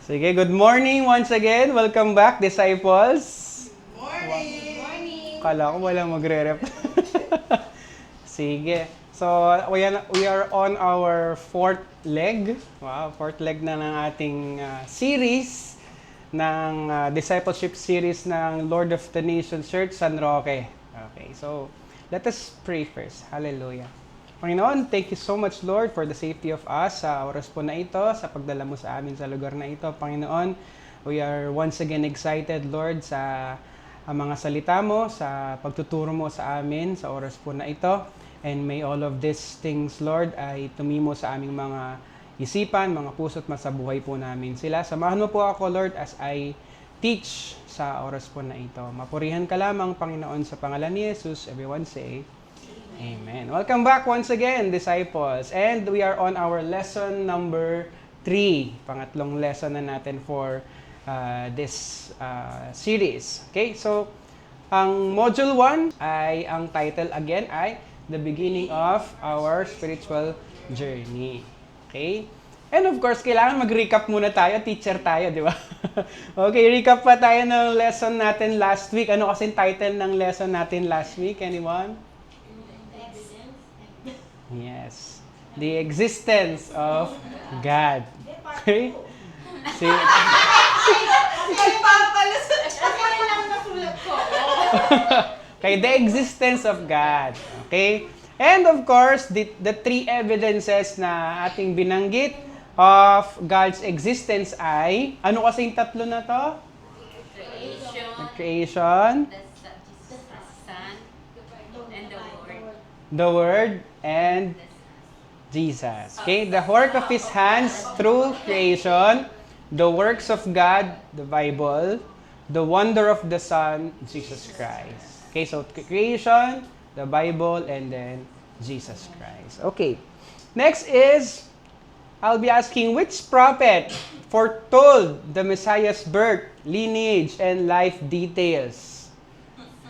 Sige, good morning once again. Welcome back, disciples. Morning! Morning! Kala ko walang magre-rep. Sige. So, we are on our fourth leg. Wow, fourth leg na ng ating series ng discipleship series ng Lord of the Nations Church, San Roque. Okay, so let us pray first. Hallelujah. Panginoon, thank you so much, Lord, for the safety of us sa oras po na ito, sa pagdala mo sa amin sa lugar na ito. Panginoon, we are once again excited, Lord, sa mga salita mo, sa pagtuturo mo sa amin sa oras po na ito. And may all of these things, Lord, ay tumimo sa aming mga isipan, mga puso't sa buhay po namin sila. Samahan mo po ako, Lord, as I teach sa oras po na ito. Mapurihan ka lamang, Panginoon, sa pangalan ni Jesus. Everyone say, Amen. Welcome back once again, disciples. And we are on our lesson number 3. Pangatlong lesson na natin for this series. Okay, so ang module 1 ay, ang title again ay The Beginning of Our Spiritual Journey. Okay? And of course, kailangan mag-recap muna tayo. Teacher tayo, di ba? Okay, recap pa tayo ng lesson natin last week. Ano kasing title ng lesson natin last week? Anyone? Yes. The existence of God. Okay? See? Okay, the existence of God. Okay? And of course, the three evidences na ating binanggit of God's existence ay, ano kasing tatlo na to? Creation, The creation, the Son, and the Word. the Word, and Jesus. Okay? The work of His hands through creation, the works of God, the Bible, the wonder of the Son, Jesus Christ. Okay, so creation, the Bible, and then Jesus Christ. Okay. Next is, I'll be asking which prophet foretold the Messiah's birth, lineage, and life details?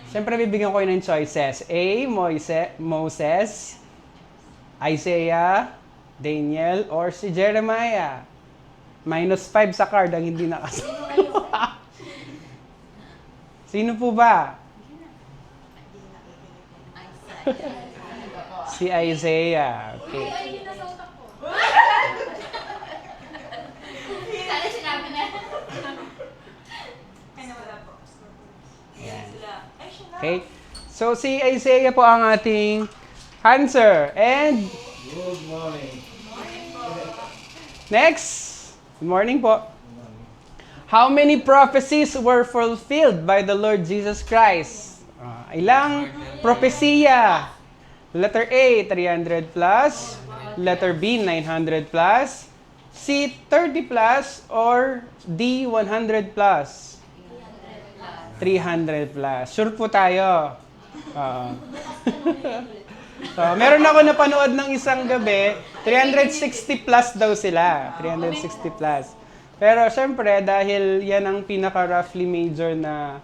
Siyempre, bibigyan ko kayo ng choices. A. Moses, Isaiah, Daniel, or si Jeremiah. -5 sa card ang hindi nakasama. Sino po ba? Si Isaiah. Okay. Sana sinabi na. Ayan. Okay. So, si Isaiah po ang ating answer. And, Good morning. next. Good morning po. How many prophecies were fulfilled by the Lord Jesus Christ? Ilang propesiya? Letter A, 300 plus. Letter B, 900 plus. C, 30 plus. Or D, 100 plus. 300 plus. Sure po tayo. Meron ako napanood ng isang gabi, 360 plus daw sila. 360 plus. Pero syempre, dahil yan ang pinaka-roughly major na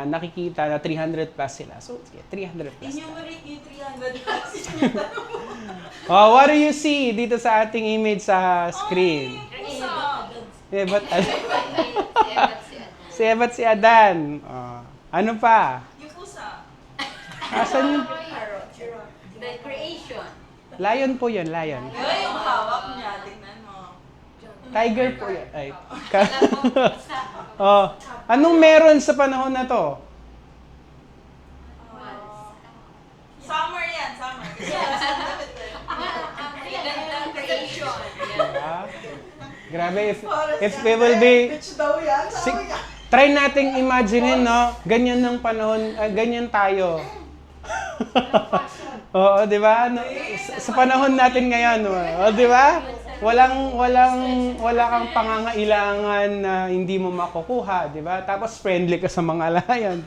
nakikita na 300 plus sila. So, 300 plus. Enumerate yung 300 plus. What do you see dito sa ating image sa screen? Ebat, si Ebat si Adan. Ano pa? Yung pusa. Asan yung... The creation. Lion po yun, lion. Yun yung hawak niya. Tingnan mo. Tiger po yun. Ay. Anong meron sa panahon na to? Summer yan, summer. The creation. Diba? Grabe, if we will be... Bitch daw yan, sabi niya. Try nating imaginein, no? Ganyan ng panahon, ganyan tayo. Oo, di ba? No, sa panahon natin ngayon, di ba? Wala kang pangangailangan na hindi mo makukuha, di ba? Tapos friendly ka sa mga lion.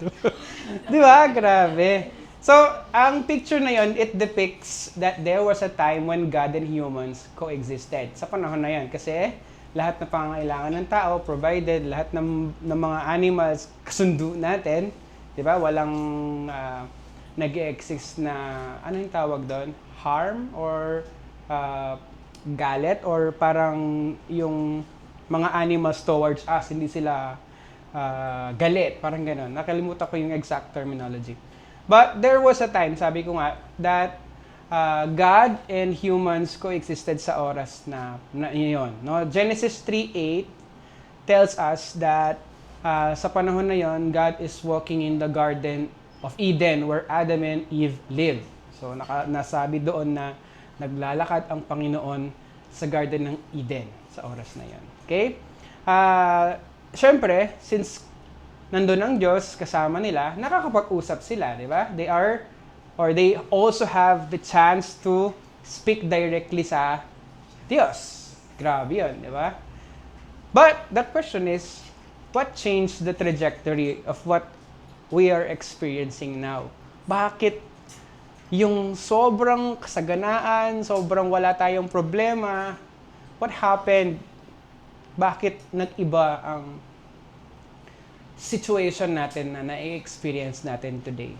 Di ba? Grabe. So, ang picture na yon, it depicts that there was a time when God and humans coexisted. Sa panahon na yan. Kasi lahat ng pangangailangan ng tao, provided, lahat ng mga animals, kasundo natin. Di ba? Walang nag-exist na, ano yung tawag doon? Harm or galit or parang yung mga animals towards us. Hindi sila galit, parang gano'n. Nakalimutan ko yung exact terminology. But there was a time, sabi ko nga, that God and humans coexisted sa oras na yun. No? Genesis 3:8 tells us that sa panahon na yon, God is walking in the Garden of Eden where Adam and Eve lived. So nasabi doon na naglalakad ang Panginoon sa Garden ng Eden sa oras na yon. Okay? Siyempre, since nandun ang Diyos kasama nila, nakakapag-usap sila, di ba? They also have the chance to speak directly sa Diyos. Grabe yun, di ba? But the question is, what changed the trajectory of what we are experiencing now? Bakit yung sobrang kasaganaan, sobrang wala tayong problema, what happened? Bakit nag-iba ang situation natin na na-experience natin today?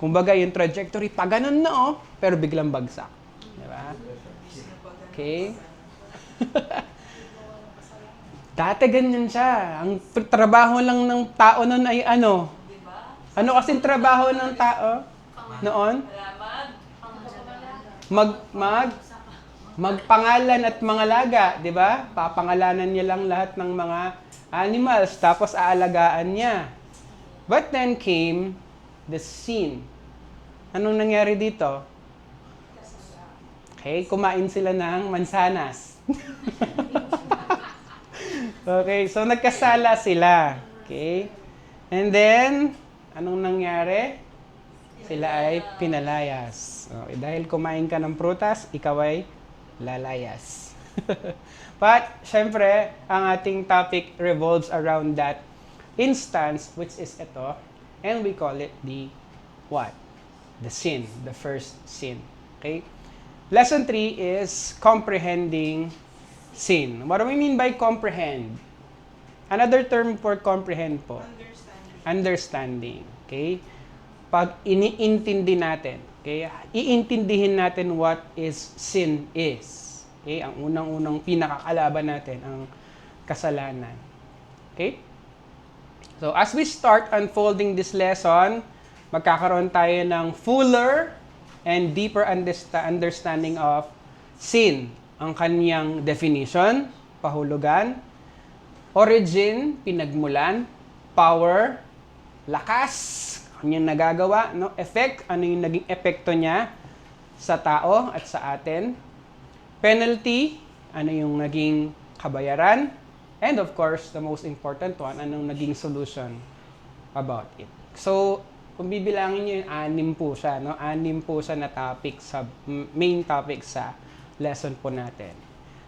Kumbaga, yung trajectory, pa ganun na pero biglang bagsak. Diba? Okay? Dati ganyan siya. Ang trabaho lang ng tao noon ay ano? Diba? Ano kasing trabaho ng tao noon? Magpangalan at mangalaga, di ba? Papangalanan niya lang lahat ng mga animals, tapos aalagaan niya. But then came the sin. Anong nangyari dito? Okay, kumain sila ng mansanas. Okay, so nagkasala sila. Okay? And then, anong nangyari? Sila ay pinalayas. Okay, dahil kumain ka ng prutas, ikaw ay lalayas. But, syempre, ang ating topic revolves around that instance, which is ito, and we call it the what? The sin, the first sin. Okay? Lesson 3 is comprehending sin. What do we mean by comprehend? Another term for comprehend po. Understanding. Okay? Pag iniintindi natin, okay? Iintindihin natin what is sin is. Okay? Ang unang-unang pinakakalaban natin, ang kasalanan. Okay? So, as we start unfolding this lesson, magkakaroon tayo ng fuller and deeper understanding of sin. Ang kanyang definition, pahulugan, origin, pinagmulan, power, lakas, kanyang nagagawa, no? Effect, ano yung naging epekto niya sa tao at sa atin, penalty, ano yung naging kabayaran, and of course, the most important one, anong naging solution about it. So, kung bibilangin nyo, 6 po siya, no? 6 po siya na topic, main topic sa lesson po natin.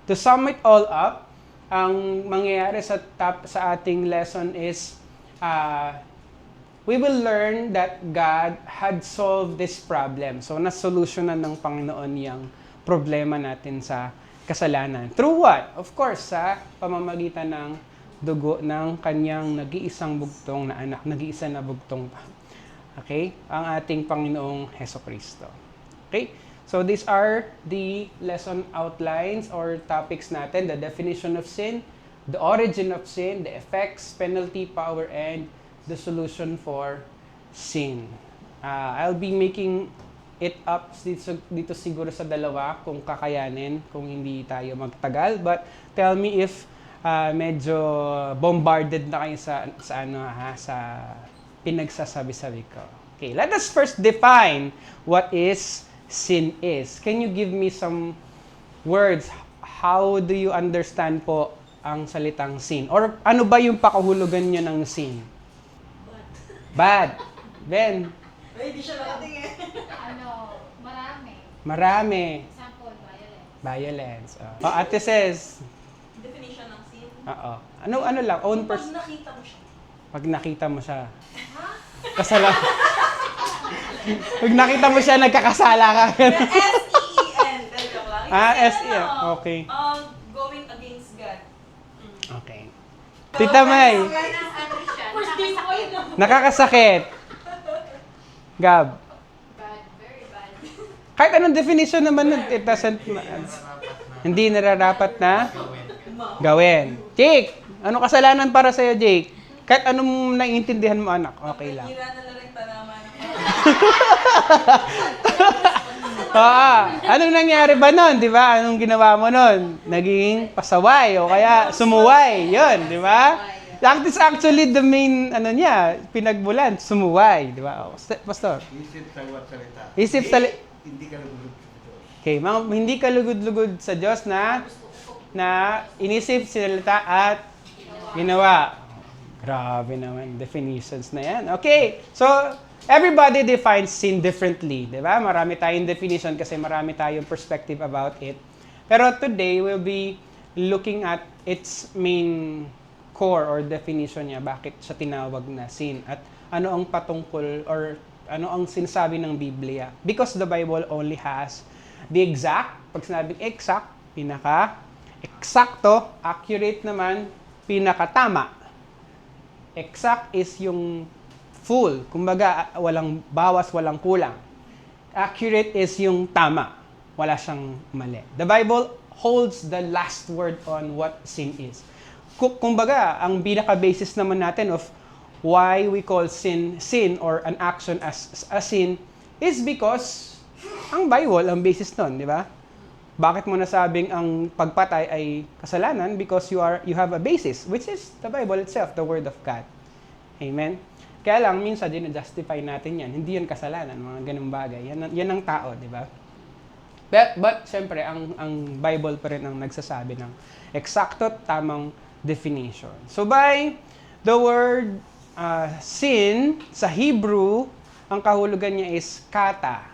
To sum it all up, ang mangyayari sa ating lesson is we will learn that God had solved this problem. So, nasolusyonan ng Panginoon yung problema natin sa kasalanan. Through what? Of course, sa pamamagitan ng dugo ng kanyang nag-iisang bugtong na anak, nag-iisa na bugtong pa. Okay? Ang ating Panginoong Hesukristo. Okay? So, these are the lesson outlines or topics natin. The definition of sin, the origin of sin, the effects, penalty, power, and the solution for sin. I'll be making it up dito siguro sa dalawa kung kakayanin, kung hindi tayo magtagal. But tell me if medyo bombarded na kayo sa pinagsasabi-sabi ko. Okay, let us first define what is sin is. Can you give me some words? How do you understand po ang salitang sin? Or ano ba yung pakahulugan niyo ng sin? Bad. Then? Ay, di siya nakatingin. Marami. Example, violence. Violence. Ate says. Definition ng sin. Oo. Ano lang, own Pag nakita mo siya. Pag nakita mo siya. Kasala. Pag nakita mo siya, nagkakasala ka. S-E-E-N. Joke lang. S-E-E-N. Okay. Going against God. Okay. Tita May. Ano siya? Nakakasakit. Nakakasakit. Gab. Bad, very bad. Kahit anong definition naman nun, it doesn't... Hindi nararapat na gawin. Jake, ano kasalanan para sa'yo, Jake? Kahit anong naiintindihan mo, anak, okay lang. Hira na lang rin tanaman ng Anong nangyari ba nun, di ba? Anong ginawa mo nun? Naging pasaway o kaya sumuway. Yun, di ba? That is actually the main, pinagbulan, sumuway. Di ba? Pastor? Isip salawat salita. Isip sali- Hindi ka lugod sa Diyos. Okay, mga hindi ka lugod-lugod sa Diyos na inisip, sinalita at ginawa. Grabe naman, definitions na yan. Okay, so everybody defines sin differently, di ba? Marami tayong definition kasi marami tayong perspective about it. Pero today, we'll be looking at its main core or definition niya, bakit siya tinawag na sin at ano ang patungkol or ano ang sinasabi ng Biblia. Because the Bible only has the exact, pag sinabing exact, pinaka-eksakto, accurate naman, pinakatama. Exact is yung full. Kumbaga, walang bawas, walang kulang. Accurate is yung tama. Wala siyang mali. The Bible holds the last word on what sin is. Kumbaga, ang pinaka-basis naman natin of why we call sin or an action as a sin is because ang Bible, ang basis nun, di ba? Bakit mo nasabing ang pagpatay ay kasalanan? Because you have a basis, which is the Bible itself, the Word of God. Amen? Kaya lang, minsan din na-justify natin yan. Hindi yan kasalanan, mga ganung bagay. Yan ang tao, di ba? But syempre, ang Bible pa rin ang nagsasabi ng eksakto tamang definition. So by the word sin, sa Hebrew, ang kahulugan niya is kata.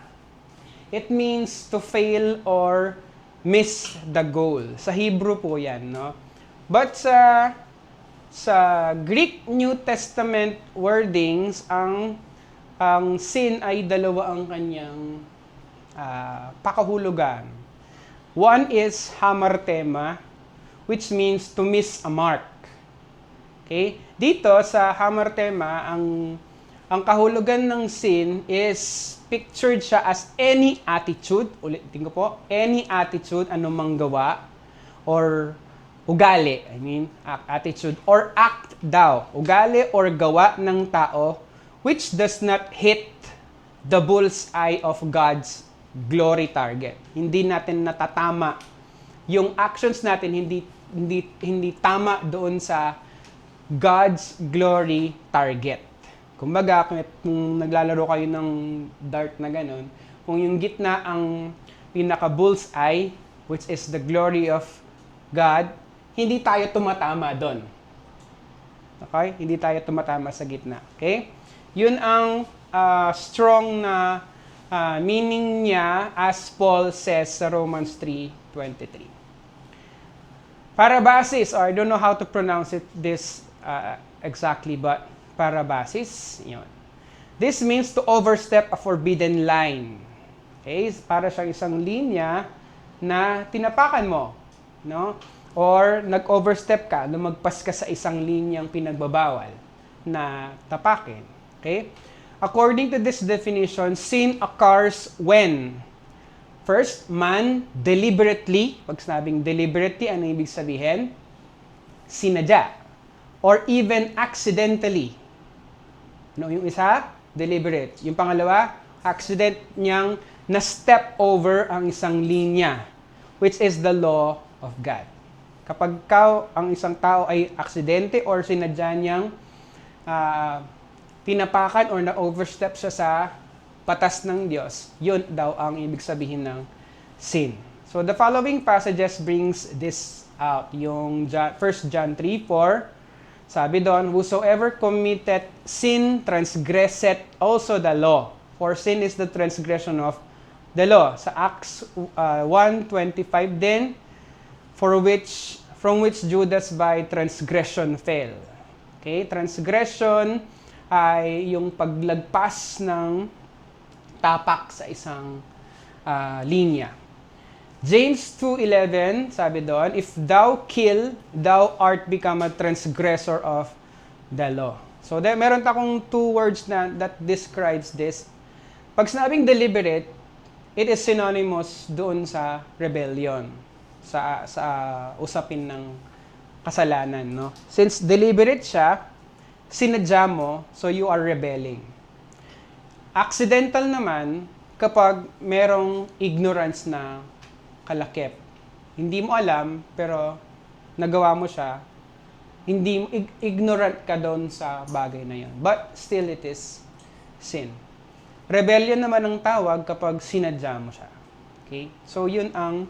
It means to fail or miss the goal. Sa Hebrew po yan, no? But sa Greek New Testament wordings, ang sin ay dalawa ang kanyang pakahulugan. One is hamartema, which means to miss a mark. Okay? Dito sa hamartema, ang kahulugan ng sin is pictured siya as any attitude, ulitin ko po, any attitude, anumang gawa, or ugali, attitude, or act daw, ugali or gawa ng tao, which does not hit the bullseye of God's glory target. Hindi natin natatama. Yung actions natin hindi tama doon sa God's glory target. Kumbaga, kung naglalaro kayo ng dart na ganun, kung yung gitna ang pinaka-bullseye, which is the glory of God, hindi tayo tumatama doon. Okay? Hindi tayo tumatama sa gitna. Okay? Yun ang strong na meaning niya as Paul says sa Romans 3:23. Parabasis, or I don't know how to pronounce this exactly, but parabasis, yun. This means to overstep a forbidden line. Okay? Para siyang isang linya na tinapakan mo, no? Or nag-overstep ka, lumagpas ka sa isang linyang pinagbabawal na tapakin. Okay? According to this definition, sin occurs when first, man deliberately, pag sinabing deliberately, ano ibig sabihin? Sinadya. Or even accidentally. No, yung isa, deliberate. Yung pangalawa, accident niyang na-step over ang isang linya, which is the law of God. Kapag ang isang tao ay aksidente or sinadya niyang tinapakan or na-overstep siya sa patas ng Diyos, yun daw ang ibig sabihin ng sin. So the following passages brings this out. Yung 1 John 3:4, sabi doon, whosoever committed sin transgresseth also the law. For sin is the transgression of the law. Sa Acts 1:25 din, from which Judas by transgression fell. Okay? Transgression ay yung paglagpas ng tapak sa isang linya. James 2:11, sabi doon, if thou kill, thou art become a transgressor of the law. So, meron akong two words that describes this. Pag sinabing deliberate, it is synonymous doon sa rebellion, sa usapin ng kasalanan, no? Since deliberate siya, sinadya mo, so you are rebelling. Accidental naman kapag merong ignorance na kalakip. Hindi mo alam, pero nagawa mo siya, hindi ignorant ka doon sa bagay na yon. But still it is sin. Rebellion naman ang tawag kapag sinadya mo siya. Okay? So yun ang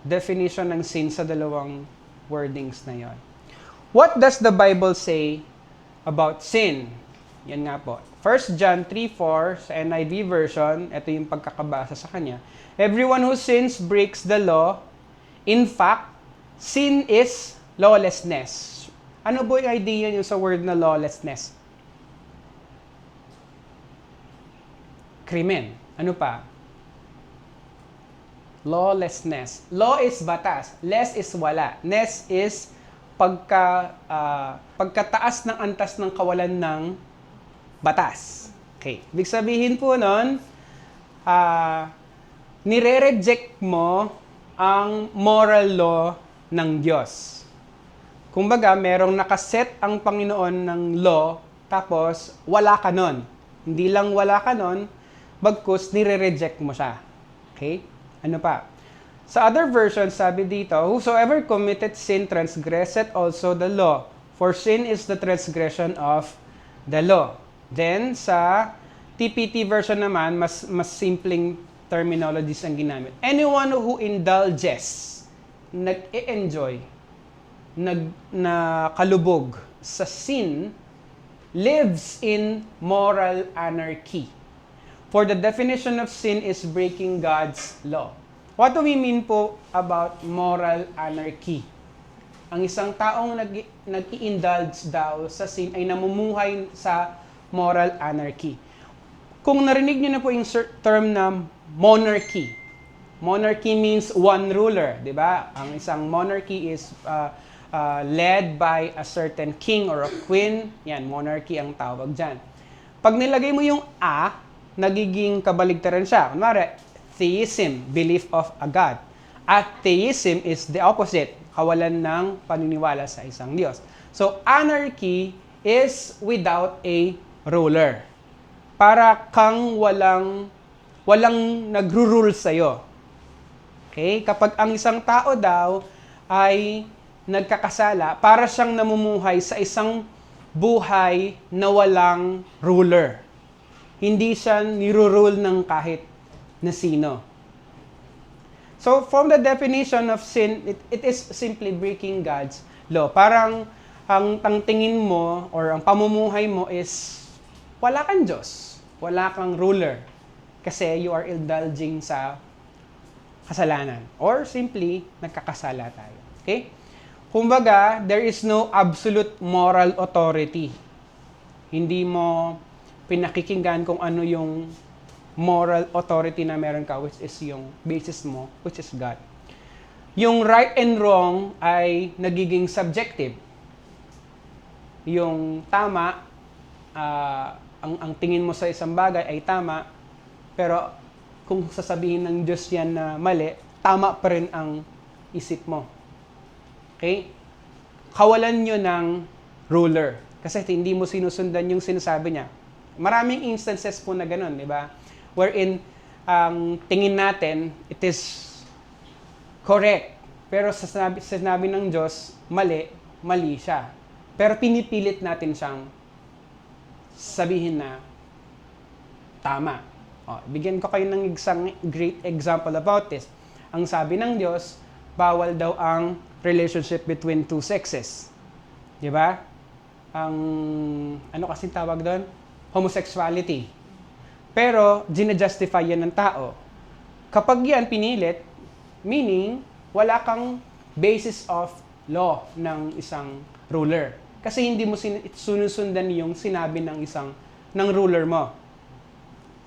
definition ng sin sa dalawang wordings na yon. What does the Bible say about sin? Yan nga po. 1 John 3:4 sa NIV version, ito yung pagkakabasa sa kanya. Everyone who sins breaks the law. In fact, sin is lawlessness. Ano po yung idea niyo sa word na lawlessness? Krimen. Ano pa? Lawlessness. Law is batas. Less is wala. Ness is pagkataas ng antas ng kawalan ng batas. Okay. Ibig sabihin po nun, nire-reject mo ang moral law ng Diyos. Kumbaga, merong nakaset ang Panginoon ng law, tapos wala ka nun. Hindi lang wala ka nun, bagkus nire-reject mo siya. Okay? Ano pa? Sa other version, sabi dito, whosoever committed sin transgresseth also the law, for sin is the transgression of the law. Then, sa TPT version naman, mas simpleng terminologies ang ginamit. Anyone who indulges, nag-e-enjoy, nakalubog sa sin, lives in moral anarchy. For the definition of sin is breaking God's law. What do we mean po about moral anarchy? Ang isang taong nag-i-indulge daw sa sin ay namumuhay sa moral anarchy. Kung narinig niyo na po yung term na monarchy. Monarchy means one ruler, di ba? Ang isang monarchy is led by a certain king or a queen. Yan, monarchy ang tawag dyan. Pag nilagay mo yung a, nagiging kabaligtaran siya. Kunwari, theism, belief of a God. Atheism is the opposite, kawalan ng paniniwala sa isang Diyos. So, anarchy is without a ruler. Para kang walang nagro-rule sa'yo. Okay? Kapag ang isang tao daw ay nagkakasala, para siyang namumuhay sa isang buhay na walang ruler. Hindi siya niro-rule ng kahit na sino. So, from the definition of sin, it is simply breaking God's law. Parang ang tingin mo or ang pamumuhay mo is wala kang Diyos, wala kang ruler. Kasi you are indulging sa kasalanan. Or simply, nagkakasala tayo. Okay? Kumbaga, there is no absolute moral authority. Hindi mo pinakikinggan kung ano yung moral authority na meron ka, which is yung basis mo, which is God. Yung right and wrong ay nagiging subjective. Yung tama, ang tingin mo sa isang bagay ay tama, pero kung sasabihin ng Diyos yan na mali, tama pa rin ang isip mo. Okay? Kawalan nyo ng ruler. Kasi hindi mo sinusundan yung sinasabi niya. Maraming instances po na ganun, di ba? Wherein, tingin natin, it is correct. Pero sa sinabi ng Diyos, mali siya. Pero pinipilit natin siyang sabihin na tama. Bigyan ko kayo ng isang great example about this. Ang sabi ng Diyos, bawal daw ang relationship between two sexes. Di ba? Ano kasi tawag doon? Homosexuality. Pero, ginajustify yan ng tao. Kapag yan pinilit, meaning, wala kang basis of law ng isang ruler. Kasi hindi mo sinusundan yung sinabi ng ruler mo.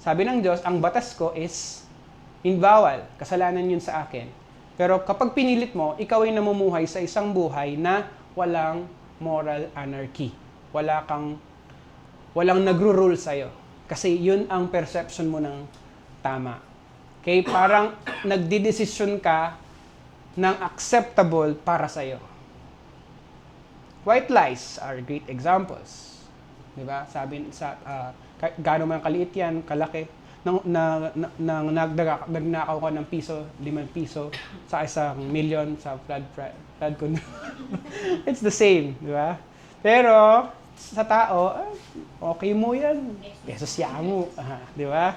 Sabi ng Diyos, ang batas ko is bawal. Kasalanan yun sa akin. Pero kapag pinilit mo, ikaw ay namumuhay sa isang buhay na walang moral anarchy. Walang nagro-rule sa'yo. Kasi yun ang perception mo ng tama. Okay? Parang nagdidesisyon ka ng acceptable para sa'yo. White lies are great examples. Di ba? Sabi sa gaano man kaliit yan, kalaki, nagnakaw ka ng piso, 5 piso, sa 1,000,000 sa flood ko. It's the same, di ba? Pero, sa tao, okay mo yan. Pesos mo. Di ba?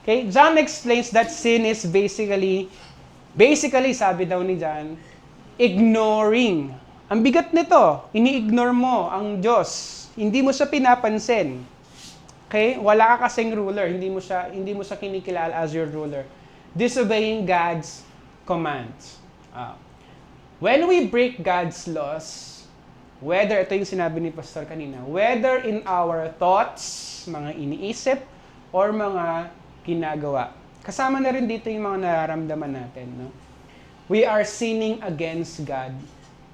Okay, John explains that sin is basically, sabi daw ni John, ignoring. Ang bigat nito, ini-ignore mo ang Diyos. Hindi mo siya pinapansin. Okay? Wala ka kasing ruler, hindi mo siya kinikilala as your ruler. Disobeying God's commands. When we break God's laws, whether, ito yung sinabi ni Pastor kanina, whether in our thoughts, mga iniisip, or mga ginagawa. Kasama na rin dito yung mga nararamdaman natin. No? We are sinning against God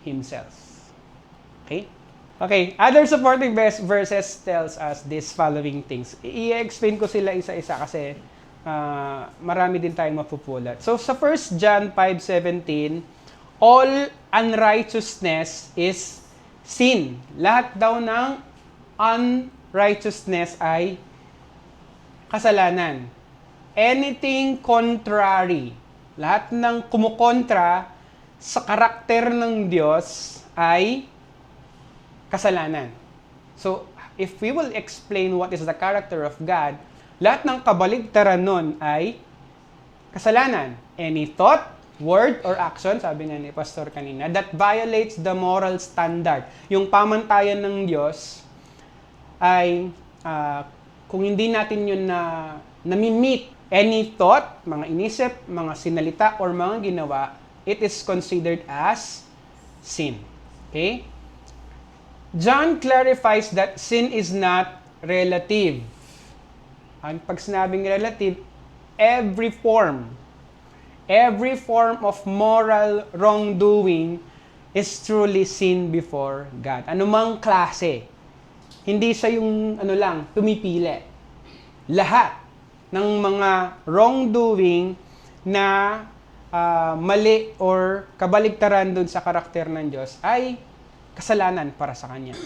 Himself. Okay? Okay, other supporting verses tells us these following things. I-explain ko sila isa-isa kasi marami din tayong mapupulot. So sa 1 John 5:17, all unrighteousness is sin. Lahat daw ng unrighteousness ay kasalanan. Anything contrary, lahat ng kumukontra sa karakter ng Diyos ay kasalanan. So, if we will explain what is the character of God, lahat ng kabaligtaran nun ay kasalanan. Any thought, word, or action, sabi nga ni Pastor kanina, that violates the moral standard. Yung pamantayan ng Diyos ay, kung hindi natin yun nami-meet, any thought, mga inisip, mga sinalita, or mga ginawa, it is considered as sin. Okay? John clarifies that sin is not relative. Ang pag sinabing relative, every form of moral wrongdoing is truly sin before God. Anumang klase. Hindi siya yung tumipili. Lahat ng mga wrongdoing na mali or kabaligtaran dun sa karakter ng Diyos ay kasalanan para sa Kanya.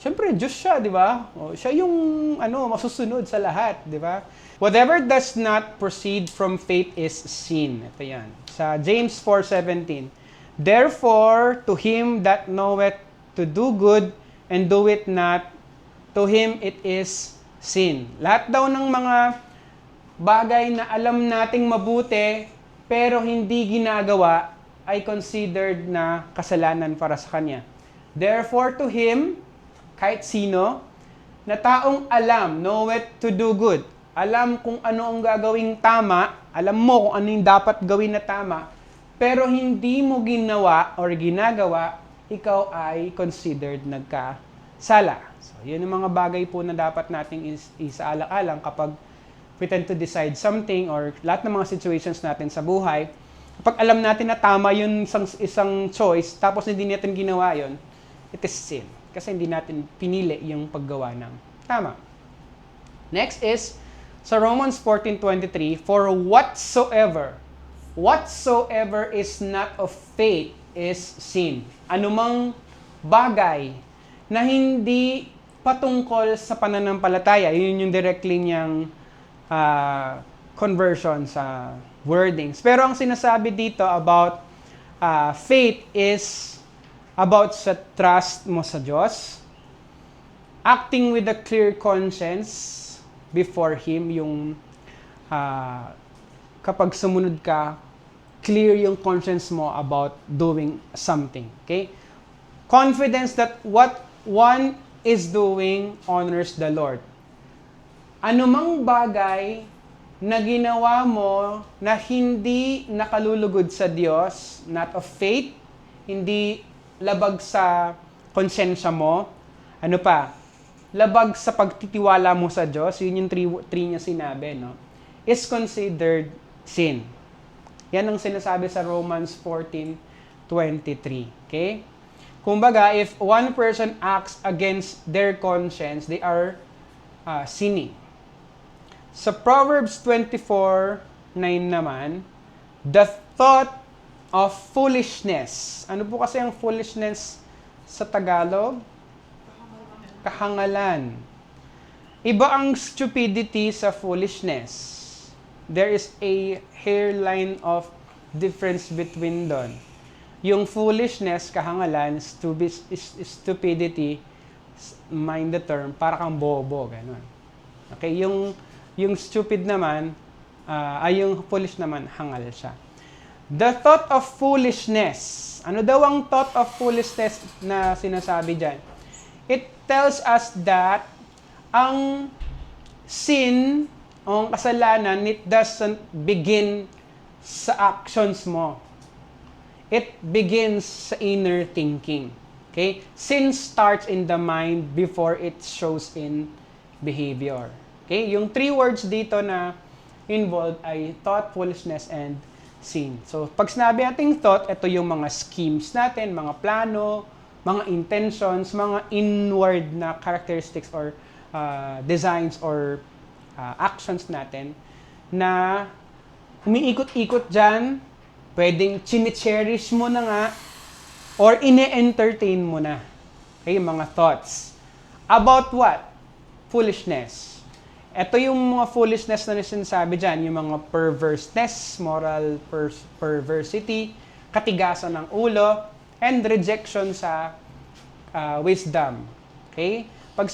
Siyempre, Diyos siya, di ba? Siya yung masusunod sa lahat, di ba? Whatever does not proceed from faith is sin. Ito yan. Sa James 4:17. Therefore, to him that knoweth to do good and do it not, to him it is sin. Lahat daw ng mga bagay na alam nating mabuti, pero hindi ginagawa, ay considered na kasalanan para sa Kanya. Therefore, to him, kahit sino, na taong alam, knoweth to do good, alam kung ano ang gagawing tama, alam mo kung ano yung dapat gawin na tama, pero hindi mo ginawa or ginagawa, ikaw ay considered nagkasala. So, yun ang mga bagay po na dapat nating isaalang-alang kapag we tend to decide something or lahat ng mga situations natin sa buhay. Kapag alam natin na tama yung isang choice, tapos hindi natin ginawa yun, it is sin. Kasi hindi natin pinili yung paggawa ng tama. Next is, sa Romans 14:23, for whatsoever is not of faith is sin. Anumang bagay na hindi patungkol sa pananampalataya, yun yung directly niyang conversion sa wordings. Pero ang sinasabi dito about faith is about sa trust mo sa Diyos, acting with a clear conscience before Him, yung kapag sumunod ka, clear yung conscience mo about doing something. Okay? Confidence that what one is doing honors the Lord. Anumang bagay na ginawa mo na hindi nakalulugod sa Diyos, not of faith, hindi labag sa konsensya mo, ano pa? Labag sa pagtitiwala mo sa Diyos, yun yung three niya sinabi, no? Is considered sin. Yan ang sinasabi sa Romans 14:23. Okay? Kumbaga, if one person acts against their conscience, they are sinning. Sa Proverbs 24:9 naman, the thought of foolishness. Ano po kasi ang foolishness sa Tagalog? Kahangalan. Iba ang stupidity sa foolishness. There is a hairline of difference between doon. Yung foolishness, kahangalan, stupidity, mind the term, para kang bobo, ganun. Okay, yung stupid naman, yung foolish naman, hangal siya. The thought of foolishness. Ano daw ang thought of foolishness na sinasabi dyan? It tells us that ang sin o ang kasalanan, it doesn't begin sa actions mo. It begins sa inner thinking. Okay? Sin starts in the mind before it shows in behavior. Okay? Yung three words dito na involved ay thought, foolishness, and sin. So, pag sinabi nating thought, ito yung mga schemes natin, mga plano, mga intentions, mga inward na characteristics or designs or actions natin na umiikot-ikot dyan, pwedeng chine-cherish mo na nga or ine-entertain mo na. Okay, mga thoughts. About what? Foolishness. Ito yung mga foolishness na sinasabi dyan, yung mga perverseness, moral perversity, katigasan ng ulo, and rejection sa wisdom. Okay? Pag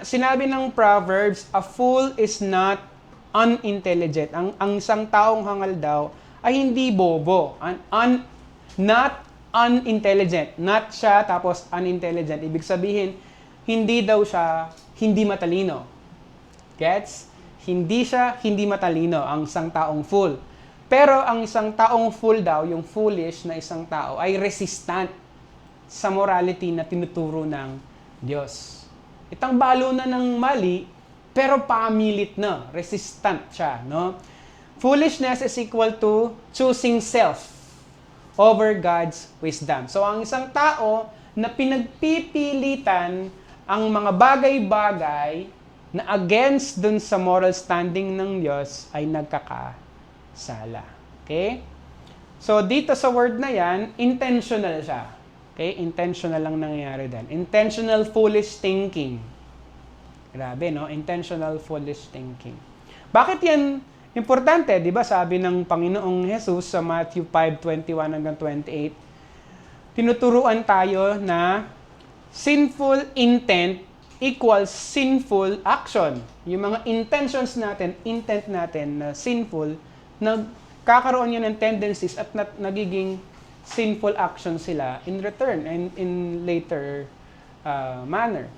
sinabi ng Proverbs, a fool is not unintelligent. Ang isang taong hangal daw ay hindi bobo. Not unintelligent. Not siya tapos unintelligent. Ibig sabihin, hindi daw siya hindi matalino. Gets? Hindi siya hindi matalino ang isang taong fool. Pero ang isang taong fool daw, yung foolish na isang tao, ay resistant sa morality na tinuturo ng Diyos. Itang balo na ng mali, pero pamilit na. Resistant siya, no? Foolishness is equal to choosing self over God's wisdom. So, ang isang tao na pinagpipilitan ang mga bagay-bagay na against dun sa moral standing ng Diyos ay nagkakasala. Okay? So, dito sa word na yan, intentional siya. Okay? Intentional lang nangyayari din. Intentional foolish thinking. Grabe, no? Intentional foolish thinking. Bakit yan importante? Di ba sabi ng Panginoong Jesus sa Matthew 5:21 hanggang 28, tinuturuan tayo na sinful intent equals sinful action. Yung mga intentions natin, intent natin na sinful, nagkakaroon yan ng tendencies at nagiging sinful action sila in return and in later manner.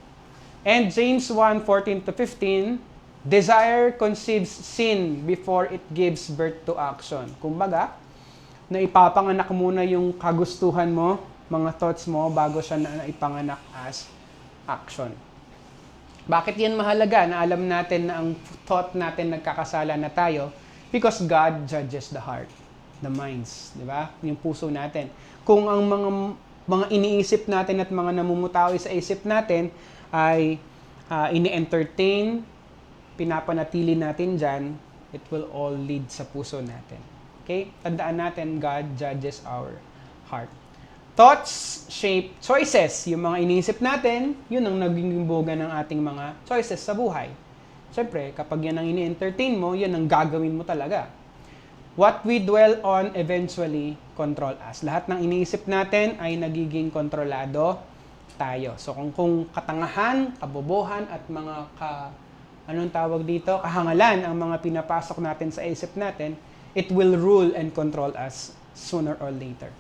And James 1:14-15, desire conceives sin before it gives birth to action. Kumbaga, na ipapanganak muna yung kagustuhan mo, mga thoughts mo, bago siya na ipanganak as action. Bakit yan mahalaga na alam natin na ang thought natin nagkakasala na tayo? Because God judges the heart, the minds, di ba? Yung puso natin. Kung ang mga iniisip natin at mga namumutawi sa isip natin ay ini-entertain, pinapanatili natin dyan, it will all lead sa puso natin. Okay? Tandaan natin, God judges our heart. Thoughts shape choices. Yung mga iniisip natin, yun ang naging boga ng ating mga choices sa buhay. Siyempre, kapag yan ang ini-entertain mo, yan ang gagawin mo talaga. What we dwell on eventually control us. Lahat ng iniisip natin ay nagiging kontrolado tayo. So kung katangahan, kabobohan at mga anong tawag dito, kahangalan ang mga pinapasok natin sa isip natin, it will rule and control us sooner or later.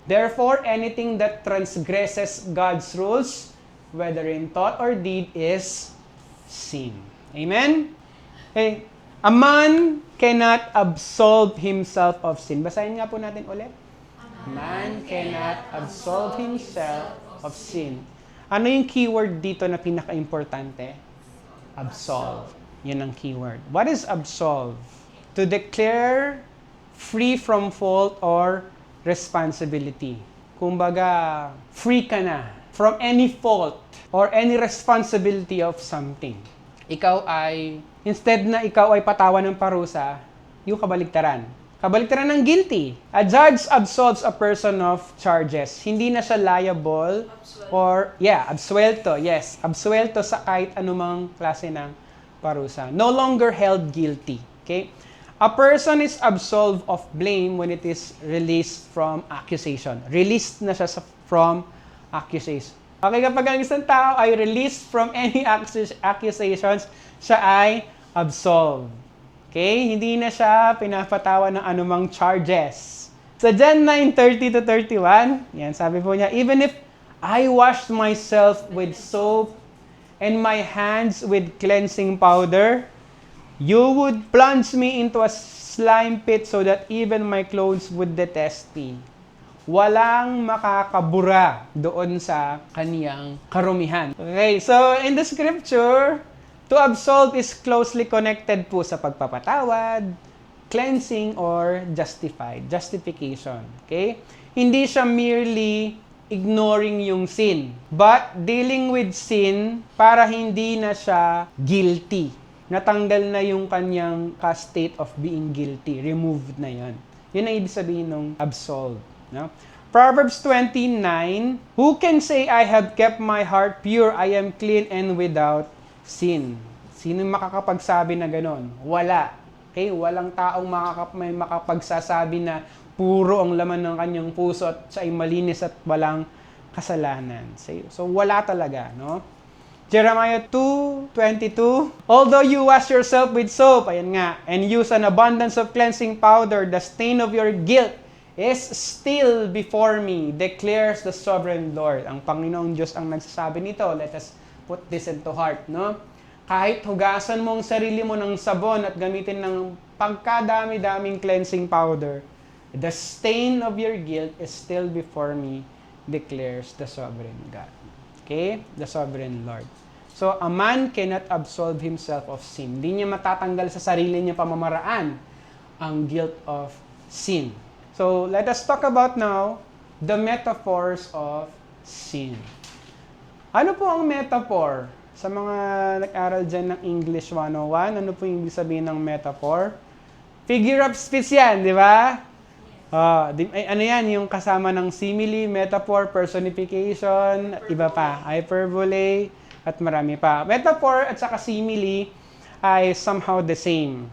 Therefore, anything that transgresses God's rules, whether in thought or deed, is sin. Amen? Okay. A man cannot absolve himself of sin. Basahin nga po natin ulit. Man cannot absolve himself of sin. Ano yung keyword dito na pinaka-importante? Absolve. Yan ang keyword. What is absolve? To declare free from fault or responsibility. Kumbaga, free ka na from any fault or any responsibility of something. Ikaw ay, instead na ikaw ay patawan ng parusa, yung kabaligtaran. Kabaliktaran ng guilty. A judge absolves a person of charges. Hindi na siya liable or, absuelto. Yes, absuelto sa kahit anumang klase ng parusa. No longer held guilty. Okay? A person is absolved of blame when it is released from accusation. Released na siya from accusation. Okay, kapag ang isang tao ay released from any accusations, siya ay absolved. Okay? Hindi na siya pinapatawan ng anumang charges. Sa John 9:30-31, yan, sabi po niya, even if I washed myself with soap and my hands with cleansing powder, you would plunge me into a slime pit so that even my clothes would detest me. Walang makakabura doon sa kaniyang karumihan. Okay, so in the scripture, to absolve is closely connected po sa pagpapatawad, cleansing, or justification. Okay? Hindi siya merely ignoring yung sin, but dealing with sin para hindi na siya guilty. Natanggal na yung kanyang state of being guilty. Removed na yan. Yun ang ibig sabihin ng absolve. No? Proverbs 29, who can say, I have kept my heart pure, I am clean and without sin? Sino makakapagsabi na ganon? Wala. Okay? Walang taong may makapagsasabi na puro ang laman ng kanyang puso at siya ay malinis at walang kasalanan. So wala talaga, no? Jeremiah 2:22, although you wash yourself with soap, ayan nga, and use an abundance of cleansing powder, the stain of your guilt is still before me, declares the sovereign Lord. Ang Panginoong Diyos ang nagsasabi nito. Let us put this into heart, no? Kahit hugasan mo ang sarili mo ng sabon at gamitin ng pagkadami-daming cleansing powder, the stain of your guilt is still before me, declares the sovereign God. Okay? The sovereign Lord. So, a man cannot absolve himself of sin. Hindi niya matatanggal sa sarili niya pamamaraan ang guilt of sin. So, let us talk about now the metaphors of sin. Ano po ang metaphor? Sa mga nag-aral dyan ng English 101, ano po yung ibig sabihin ng metaphor? Figure of speech yan, di ba? Ano yan, yung kasama ng simile, metaphor, personification, at iba pa, hyperbole, at marami pa. Metaphor at saka simile ay somehow the same.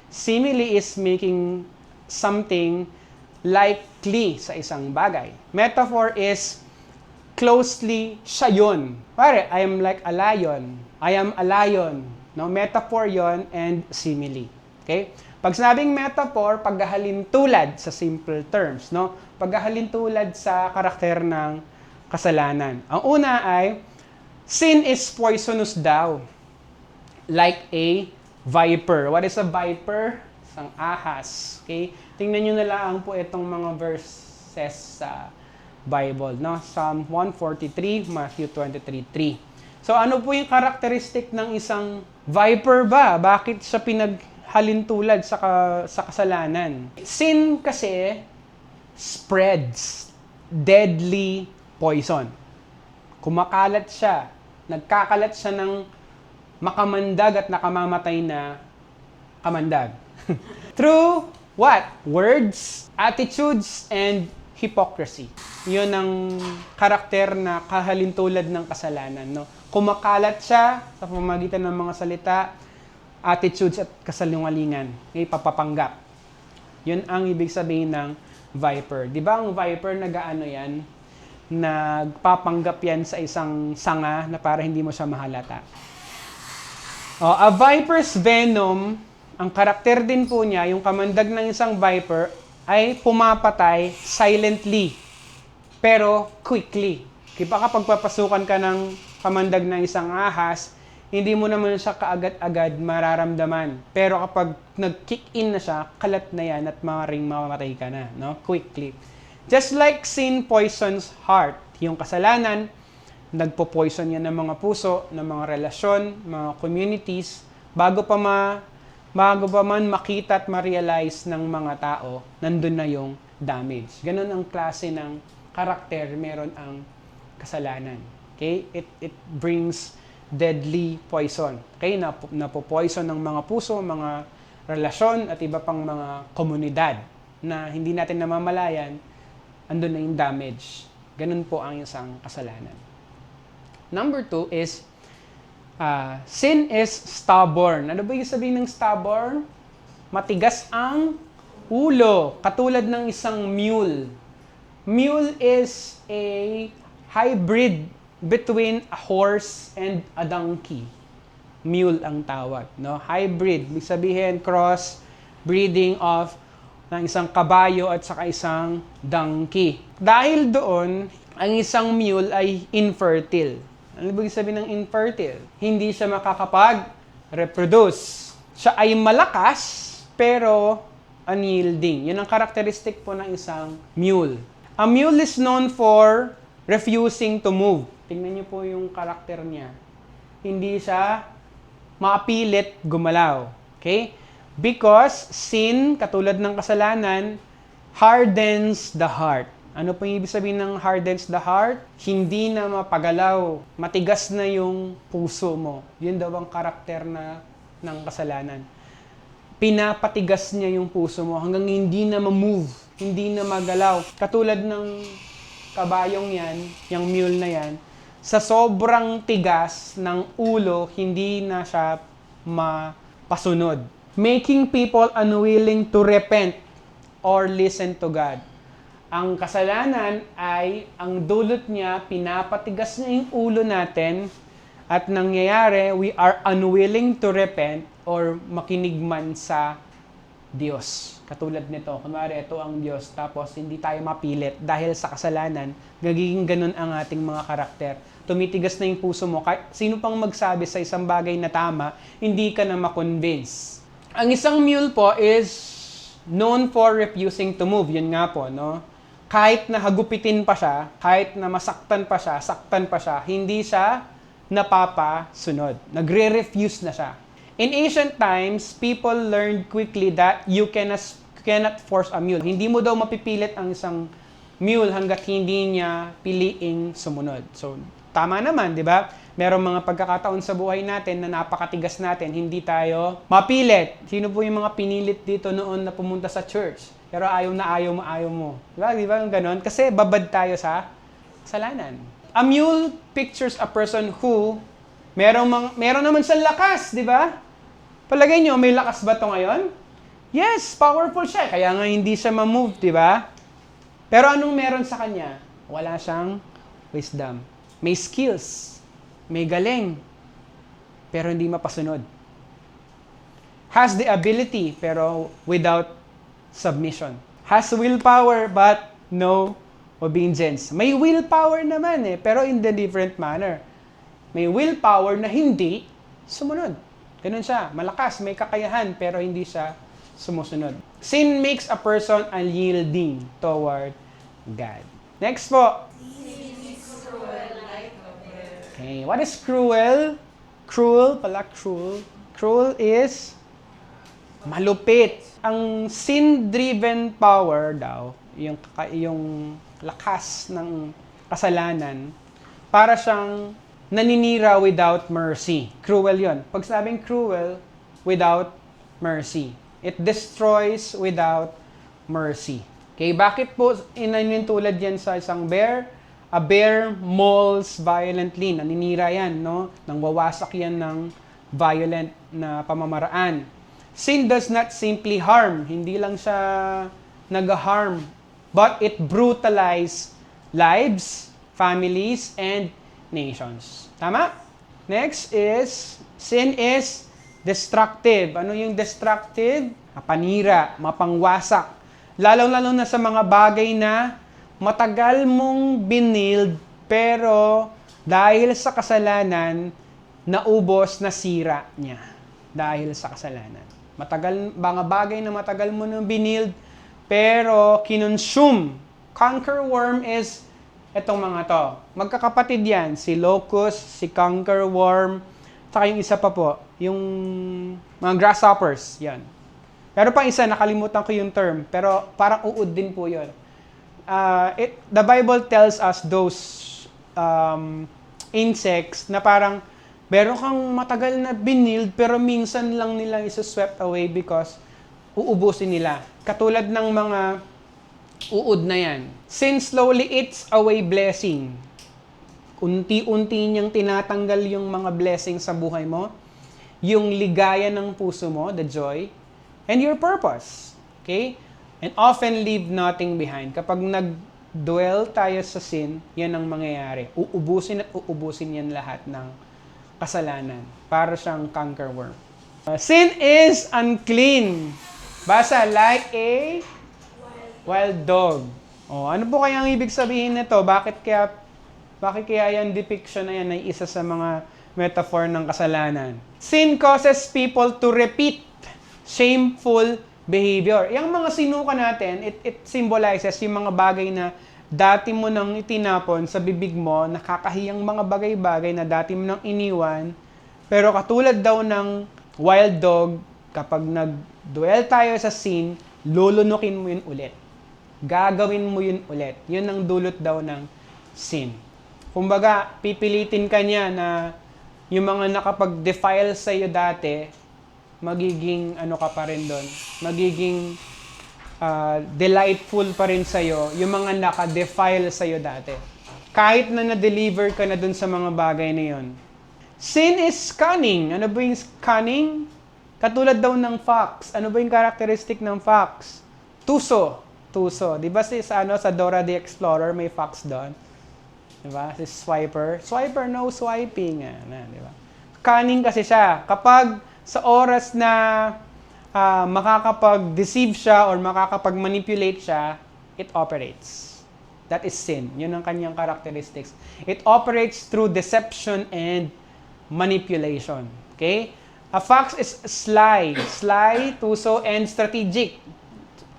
Simile is making something likely sa isang bagay. Metaphor is closely siya yun. Pare, I am like a lion. I am a lion. No? Metaphor yon and simile. Okay? Pag sinabing metaphor, paghahalin tulad sa simple terms. No? Paghahalin tulad sa karakter ng kasalanan. Ang una ay, sin is poisonous daw. Like a viper. What is a viper? Isang ahas. Okay? Tingnan nyo na lang po itong mga verses sa Bible. No? Psalm 143, Matthew 23:3. So ano po yung karakteristik ng isang viper ba? Bakit siya pinaghalintulad sa kasalanan? Sin kasi spreads deadly poison. Kumakalat siya. Nagkakalat siya ng makamandag at nakamamatay na kamandag. Through what? Words, attitudes, and hypocrisy. Yun ang karakter na kahalintulad ng kasalanan. No? Kumakalat siya sa pamamagitan ng mga salita, attitudes at kasalungalingan. May papapanggap. Yun ang ibig sabihin ng viper. Di ba ang viper nag-aano yan? Nagpapanggap yan sa isang sanga na para hindi mo siya mahalata. A viper's venom, ang karakter din po niya, yung kamandag ng isang viper, ay pumapatay silently, pero quickly. Kaya kapag papasukan ka ng kamandag ng isang ahas, hindi mo naman siya kaagad-agad mararamdaman. Pero kapag nag-kick in na siya, kalat na yan at maaaring mamamatay ka na, no? Quickly. Just like sin poisons heart, yung kasalanan, nagpo-poison yan ng mga puso, ng mga relasyon, mga communities, bago pa man makita at ma-realize ng mga tao, nandun na yung damage. Ganun ang klase ng karakter meron ang kasalanan. Okay? It brings deadly poison. Okay? Napo-poison ng mga puso, mga relasyon at iba pang mga komunidad na hindi natin namamalayan, andun na yung damage. Ganun po ang isang kasalanan. Number 2 is, sin is stubborn. Ano ba yung sabihin ng stubborn? Matigas ang ulo, katulad ng isang mule. Mule is a hybrid between a horse and a donkey. Mule ang tawag, no? Hybrid, ibig sabihin cross breeding of ng isang kabayo at saka isang donkey. Dahil doon, ang isang mule ay infertile. Ano ibig sabihin ng infertile? Hindi siya makakapag-reproduce. Siya ay malakas, pero unyielding. Yun ang characteristic po ng isang mule. A mule is known for refusing to move. Tingnan niyo po yung karakter niya. Hindi siya maapilit gumalaw. Okay? Because sin, katulad ng kasalanan, hardens the heart. Ano po yung ibig sabihin ng hardens the heart? Hindi na mapagalaw. Matigas na yung puso mo. Yun daw ang karakter ng kasalanan. Pinapatigas niya yung puso mo hanggang hindi na ma-move, hindi na magalaw. Katulad ng kabayong yan, yung mule na yan, sa sobrang tigas ng ulo, hindi na siya mapasunod. Making people unwilling to repent or listen to God. Ang kasalanan ay, ang dulot niya, pinapatigas niya yung ulo natin at nangyayari, we are unwilling to repent or makinig man sa Diyos. Katulad nito, kunwari ito ang Diyos, tapos hindi tayo mapilit dahil sa kasalanan, gagiging ganun ang ating mga karakter. Tumitigas na yung puso mo. Sino pang magsabi sa isang bagay na tama, hindi ka na makonvince. Ang isang mule po is known for refusing to move. Yun nga po, no? Kahit na hagupitin pa siya, kahit na masaktan pa siya, hindi siya napapasunod. Nagre-refuse na siya. In ancient times, people learned quickly that you cannot force a mule. Hindi mo daw mapipilit ang isang mule hanggat hindi niya piliing sumunod. So, tama naman, di ba? Merong mga pagkakataon sa buhay natin na napakatigas natin, hindi tayo mapilit. Sino po yung mga pinilit dito noon na pumunta sa church? Pero ayaw mo. Di ba yung ganon? Kasi babad tayo sa kasalanan. A mule pictures a person who meron naman siyang lakas, di ba? Palagay nyo, may lakas ba ito ngayon? Yes, powerful siya. Kaya nga hindi siya ma-move, di ba? Pero anong meron sa kanya? Wala siyang wisdom. May skills. May galing. Pero hindi mapasunod. Has the ability, pero without submission. Has willpower, but no obedience. May willpower naman pero in the different manner. May willpower na hindi sumunod. Ganun siya. Malakas, may kakayahan, pero hindi siya sumusunod. Sin makes a person unyielding toward God. Next po. Okay, what is cruel? Cruel pala, cruel. Cruel is malupit. Ang sin-driven power daw, yung lakas ng kasalanan, para siyang naninira without mercy. Cruel yon. Pag sabing cruel, without mercy. It destroys without mercy. Okay, bakit po inanintulad yan sa isang bear? A bear mauls violently. Naninira yan, no? Nangwawasak yan ng violent na pamamaraan. Sin does not simply harm. Hindi lang siya nag-harm. But it brutalizes lives, families, and nations. Tama? Next is, sin is destructive. Ano yung destructive? Mapanira, mapangwasak. Lalong-lalo na sa mga bagay na matagal mong binild, pero dahil sa kasalanan, naubos, nasira niya. Dahil sa kasalanan. Mga bagay na matagal mo nang binild, pero kinonsume. Cankerworm is etong mga to. Magkakapatid yan. Si locust, si cankerworm, saka yung isa pa po, yung mga grasshoppers. Yan. Pero pang isa, nakalimutan ko yung term. Pero parang uod din po yun. The Bible tells us those insects na parang Meron kang matagal na binild, pero minsan lang nilang isa-swept away because uubusin nila. Katulad ng mga uod na yan. Sin slowly eats away blessing. Unti-unti niyang tinatanggal yung mga blessing sa buhay mo, yung ligaya ng puso mo, the joy, and your purpose. Okay? And often leave nothing behind. Kapag nag-dwell tayo sa sin, yan ang mangyayari. Uubusin at uubusin yan lahat ng kasalanan. Para siyang cankerworm. Sin is unclean. Basa, like a wild dog. Ano po kaya ang ibig sabihin nito? Bakit kaya yan depiction na yan ay isa sa mga metaphor ng kasalanan? Sin causes people to repeat shameful behavior. Yung mga sinuka natin, it symbolizes yung mga bagay na dati mo nang itinapon sa bibig mo, nakakahiyang mga bagay-bagay na dati mo nang iniwan, pero katulad daw ng wild dog, kapag nag-dwell tayo sa sin, lulunukin mo yun ulit. Gagawin mo yun ulit. Yun ang dulot daw ng sin. Kumbaga, pipilitin ka niya na yung mga nakapag-defile sa iyo dati, magiging ka pa rin doon. Magiging delightful pa rin sa iyo yung mga naka-defile sa iyo dati. Kahit na na-deliver ka na doon sa mga bagay na yon. Sin is cunning. Ano ba yung cunning? Katulad daw ng fox. Ano ba yung characteristic ng fox? Tuso. Di ba sa Dora the Explorer may fox doon? Diba? Si Swiper. Swiper, no swiping. Diba? Cunning kasi siya. Kapag sa oras na makakapag-deceive siya or makakapag-manipulate siya, it operates. That is sin. Yun ang kanyang characteristics. It operates through deception and manipulation. Okay? A fox is sly, tuso, and strategic.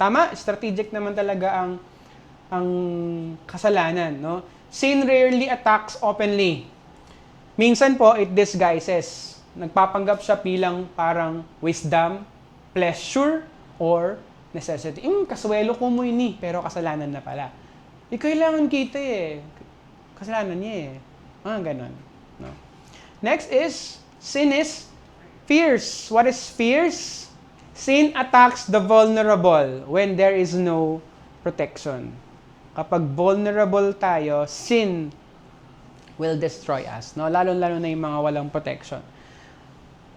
Tama? Strategic naman talaga ang kasalanan, no? Sin rarely attacks openly. Minsan po, it disguises. Nagpapanggap siya bilang parang wisdom, pleasure, or necessity. Kaswelo ko mo ini, pero kasalanan na pala. Kailangan kita Kasalanan niya ganon. No? Next is, sin is fierce. What is fierce? Sin attacks the vulnerable when there is no protection. Kapag vulnerable tayo, sin will destroy us. No? Lalo-lalo na yung mga walang protection.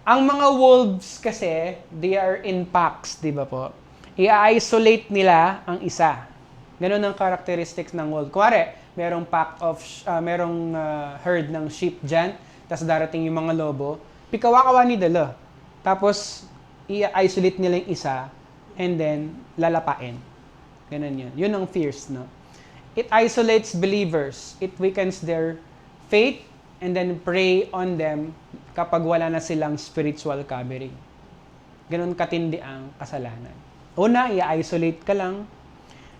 Ang mga wolves kasi, they are in packs, di ba po? I-isolate nila ang isa. Ganun ang characteristics ng wolf. Kuwari, merong herd ng sheep dyan, tapos darating yung mga lobo, pikawa-kawa ni dala. Tapos, i-isolate nila yung isa, and then, lalapain. Ganun yun. Yun ang fierce, no? It isolates believers. It weakens their faith and then prey on them kapag wala na silang spiritual covering. Ganun katindi ang kasalanan. Una, i-isolate ka lang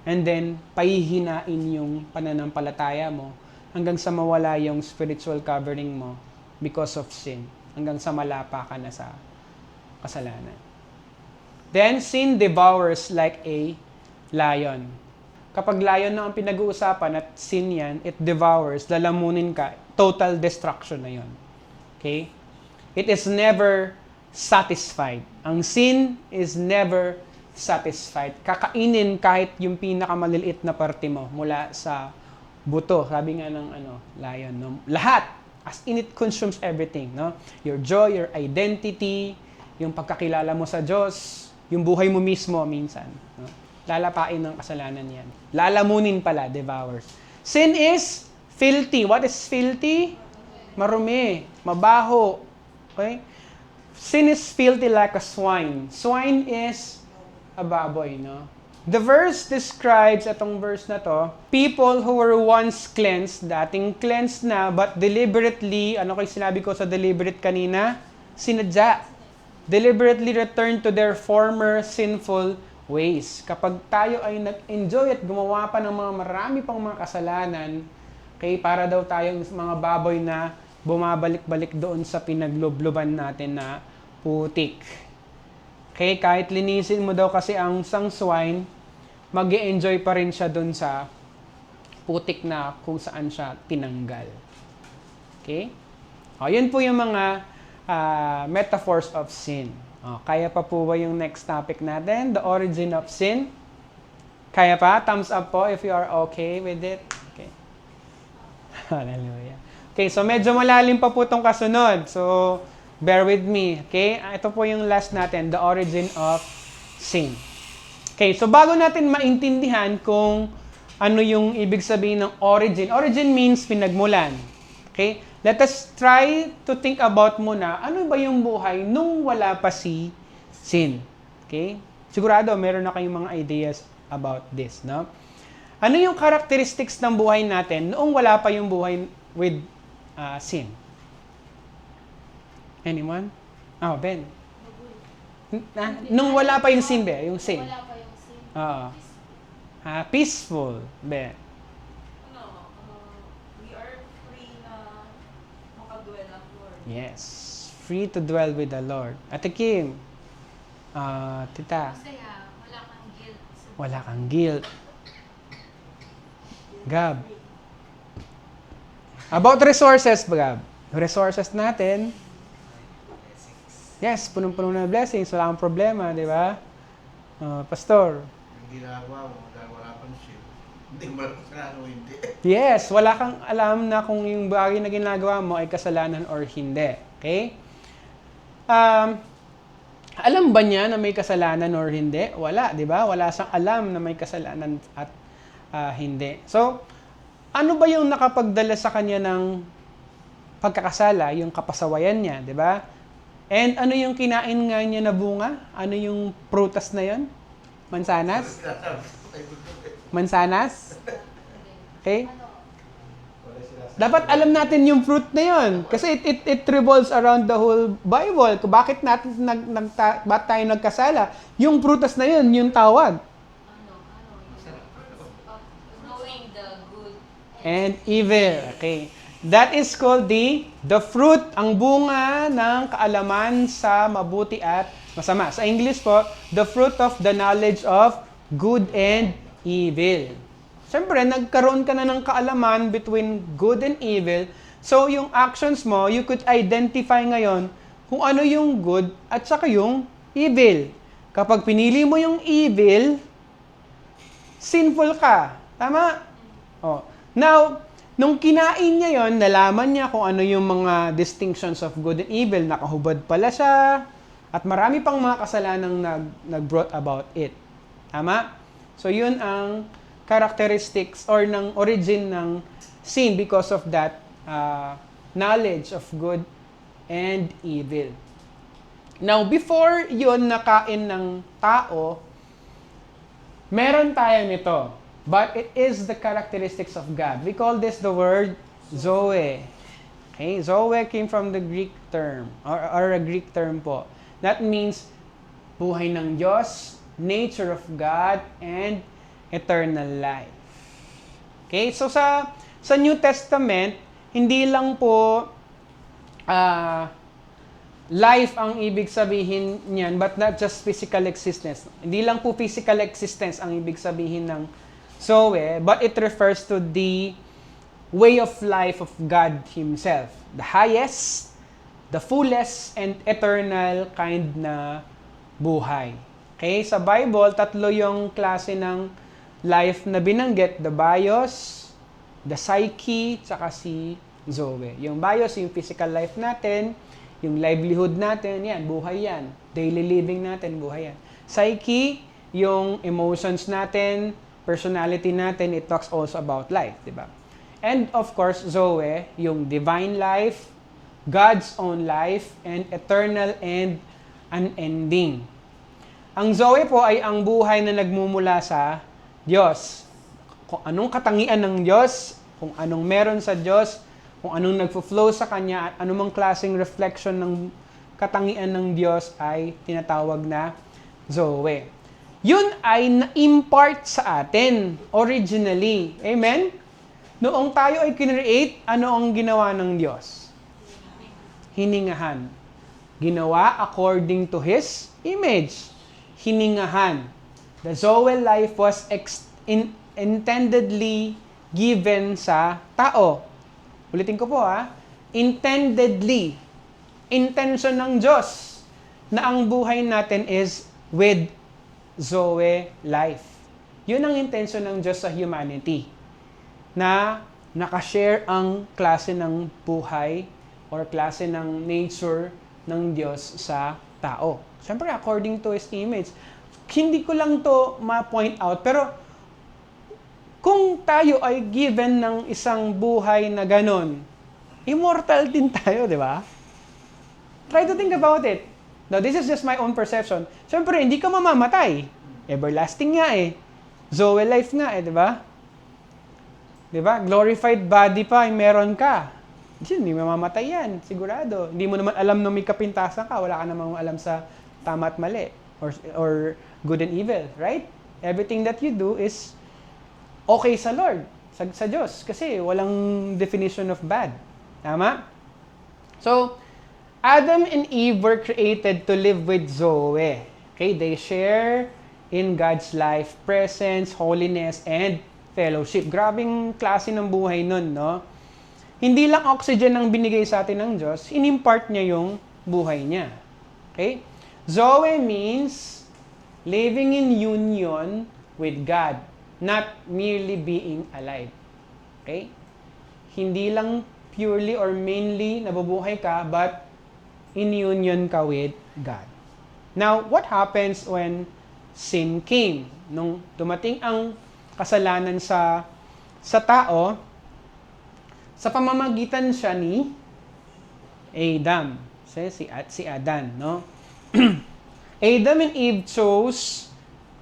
and then pahihinain yung pananampalataya mo hanggang sa mawala yung spiritual covering mo because of sin. Hanggang sa malapa ka na sa kasalanan. Then, sin devours like a lion. Kapag lion na ang pinag-uusapan at sin yan, it devours, lalamunin ka, total destruction na yun. Okay? It is never satisfied. Ang sin is never satisfied. Kakainin kahit yung pinakamaliliit na parte mo mula sa buto. Sabi nga ng lion, no? Lahat. As in, it consumes everything. No? Your joy, your identity, yung pagkakilala mo sa Diyos, yung buhay mo mismo minsan. No? Lalapain ng kasalanan yan. Lalamunin pala, devours. Sin is filthy. What is filthy? Marumi, mabaho. Okay? Sin is filthy like a swine. Swine is a baboy, no? The verse describes, itong verse na to, people who were once cleansed, dating cleansed na, but deliberately, sinabi ko sa deliberate kanina? Sinadya. Deliberately returned to their former sinful ways. Kapag tayo ay nag-enjoy at gumawa pa ng mga marami pang mga kasalanan, para daw tayong mga baboy na bumabalik-balik doon sa pinaglubluban natin na putik. Kahit linisin mo daw kasi ang sang swine, mag-e-enjoy pa rin siya doon sa putik na kung saan siya tinanggal. Okay? O, yun po yung mga metaphors of sin. O, kaya pa po ba yung next topic natin? The origin of sin? Kaya pa? Thumbs up po if you are okay with it. Okay. Hallelujah. Okay, so medyo malalim pa po itong kasunod. So, bear with me. Okay? Ito po yung last natin, the origin of sin. Okay, so bago natin maintindihan kung ano yung ibig sabihin ng origin. Origin means pinagmulan. Okay? Let us try to think about muna, ano ba yung buhay nung wala pa si sin? Okay? Sigurado, meron na kayong mga ideas about this, no? Ano yung characteristics ng buhay natin noong wala pa yung buhay with sin? Anyone? Oh, Ben. Nung wala pa yung sin, be? Yung sin. Wala pa yung sin. Oo. Peaceful, be? We are free na makaduel ang Lord. Yes. Free to dwell with the Lord. Ate Kim, tita, Masaya. Wala kang guilt. wala kang guilt. Gab. About resources, Gab. Resources natin. Yes, punong-puno na blessings. Wala kang problema, di ba? Pastor. Yung ginagawa mo, dahil wala pang shit. Hindi mo lang kasalanan o hindi. Yes, wala kang alam na kung yung bagay na ginagawa mo ay kasalanan or hindi. Okay? Alam ba niya na may kasalanan or hindi? Wala, di ba? Wala siyang alam na may kasalanan at hindi. So, ano ba yung nakapagdala sa kanya ng pagkakasala? Yung kapasawayan niya, di ba? And ano yung kinain nga niya na bunga? Ano yung prutas na yon? Mansanas? Mansanas? Okay? Dapat alam natin yung fruit na yon. Kasi it revolves around the whole Bible. Bakit natin ba't tayo nagkasala? Yung prutas na yon, yung tawag. Knowing the good And evil. Okay. That is called the fruit, ang bunga ng kaalaman sa mabuti at masama. Sa English po, the fruit of the knowledge of good and evil. Siyempre, nagkaroon ka na ng kaalaman between good and evil. So, yung actions mo, you could identify ngayon kung ano yung good at saka yung evil. Kapag pinili mo yung evil, sinful ka. Tama? Oh. Now, nung kinain niya yon, nalaman niya kung ano yung mga distinctions of good and evil. Nakahubad pala siya. At marami pang mga kasalanang nag-brought about it. Tama? So, yun ang characteristics or ng origin ng sin because of that knowledge of good and evil. Now, before yun nakain ng tao, meron tayo nito. But it is the characteristics of God. We call this the word Zoe. Okay? Zoe came from the Greek term, or a Greek term po. That means buhay ng Diyos, nature of God, and eternal life. Okay? So sa New Testament, hindi lang po life ang ibig sabihin niyan, but not just physical existence. Hindi lang po physical existence ang ibig sabihin ng Zoe, but it refers to the way of life of God Himself. The highest, the fullest, and eternal kind na buhay. Okay? Sa Bible, tatlo yung klase ng life na binanggit. The bios, the psyche, tsaka si Zoe. Yung bios, yung physical life natin, yung livelihood natin, yan, buhay yan. Daily living natin, buhay yan. Psyche, yung emotions natin, personality natin, it talks also about life, di ba? And of course, Zoe, yung divine life, God's own life, and eternal and unending. Ang Zoe po ay ang buhay na nagmumula sa Diyos. Kung anong katangian ng Diyos, kung anong meron sa Diyos, kung anong nagfo-flow sa Kanya, at anumang klaseng reflection ng katangian ng Diyos ay tinatawag na Zoe. Yun ay na-impart sa atin originally. Amen? Noong tayo ay kinreate, ano ang ginawa ng Diyos? Hiningahan. Ginawa according to His image. Hiningahan. The Zoe life was intendedly given sa tao. Ulitin ko po intendedly, intention ng Diyos na ang buhay natin is with Zoe life. Yun ang intention ng Diyos sa humanity. Na nakashare ang klase ng buhay or klase ng nature ng Diyos sa tao. Siyempre, according to His image. Hindi ko lang to ma-point out, pero kung tayo ay given ng isang buhay na ganon, immortal din tayo, di ba? Try to think about it. Now, this is just my own perception. Siyempre, hindi ka mamamatay. Everlasting nga eh. Zoe life nga eh, di ba? Di ba? Glorified body pa, meron ka. Hindi mamamatay yan, sigurado. Hindi mo naman alam na may kapintasan ka, wala ka namang alam sa tama at mali, or good and evil, right? Everything that you do is okay sa Lord, sa Diyos, kasi walang definition of bad. Tama? So, Adam and Eve were created to live with Zoe. Okay? They share in God's life, presence, holiness, and fellowship. Grabing klase ng buhay nun, no? Hindi lang oxygen ang binigay sa atin ng Diyos, in-impart niya yung buhay niya. Okay? Zoe means living in union with God, not merely being alive. Okay? Hindi lang purely or mainly nabubuhay ka, but in union ka with God. Now, what happens when sin came? Nung dumating ang kasalanan sa tao, sa pamamagitan siya ni Adam. Si Adan, no? Adam and Eve chose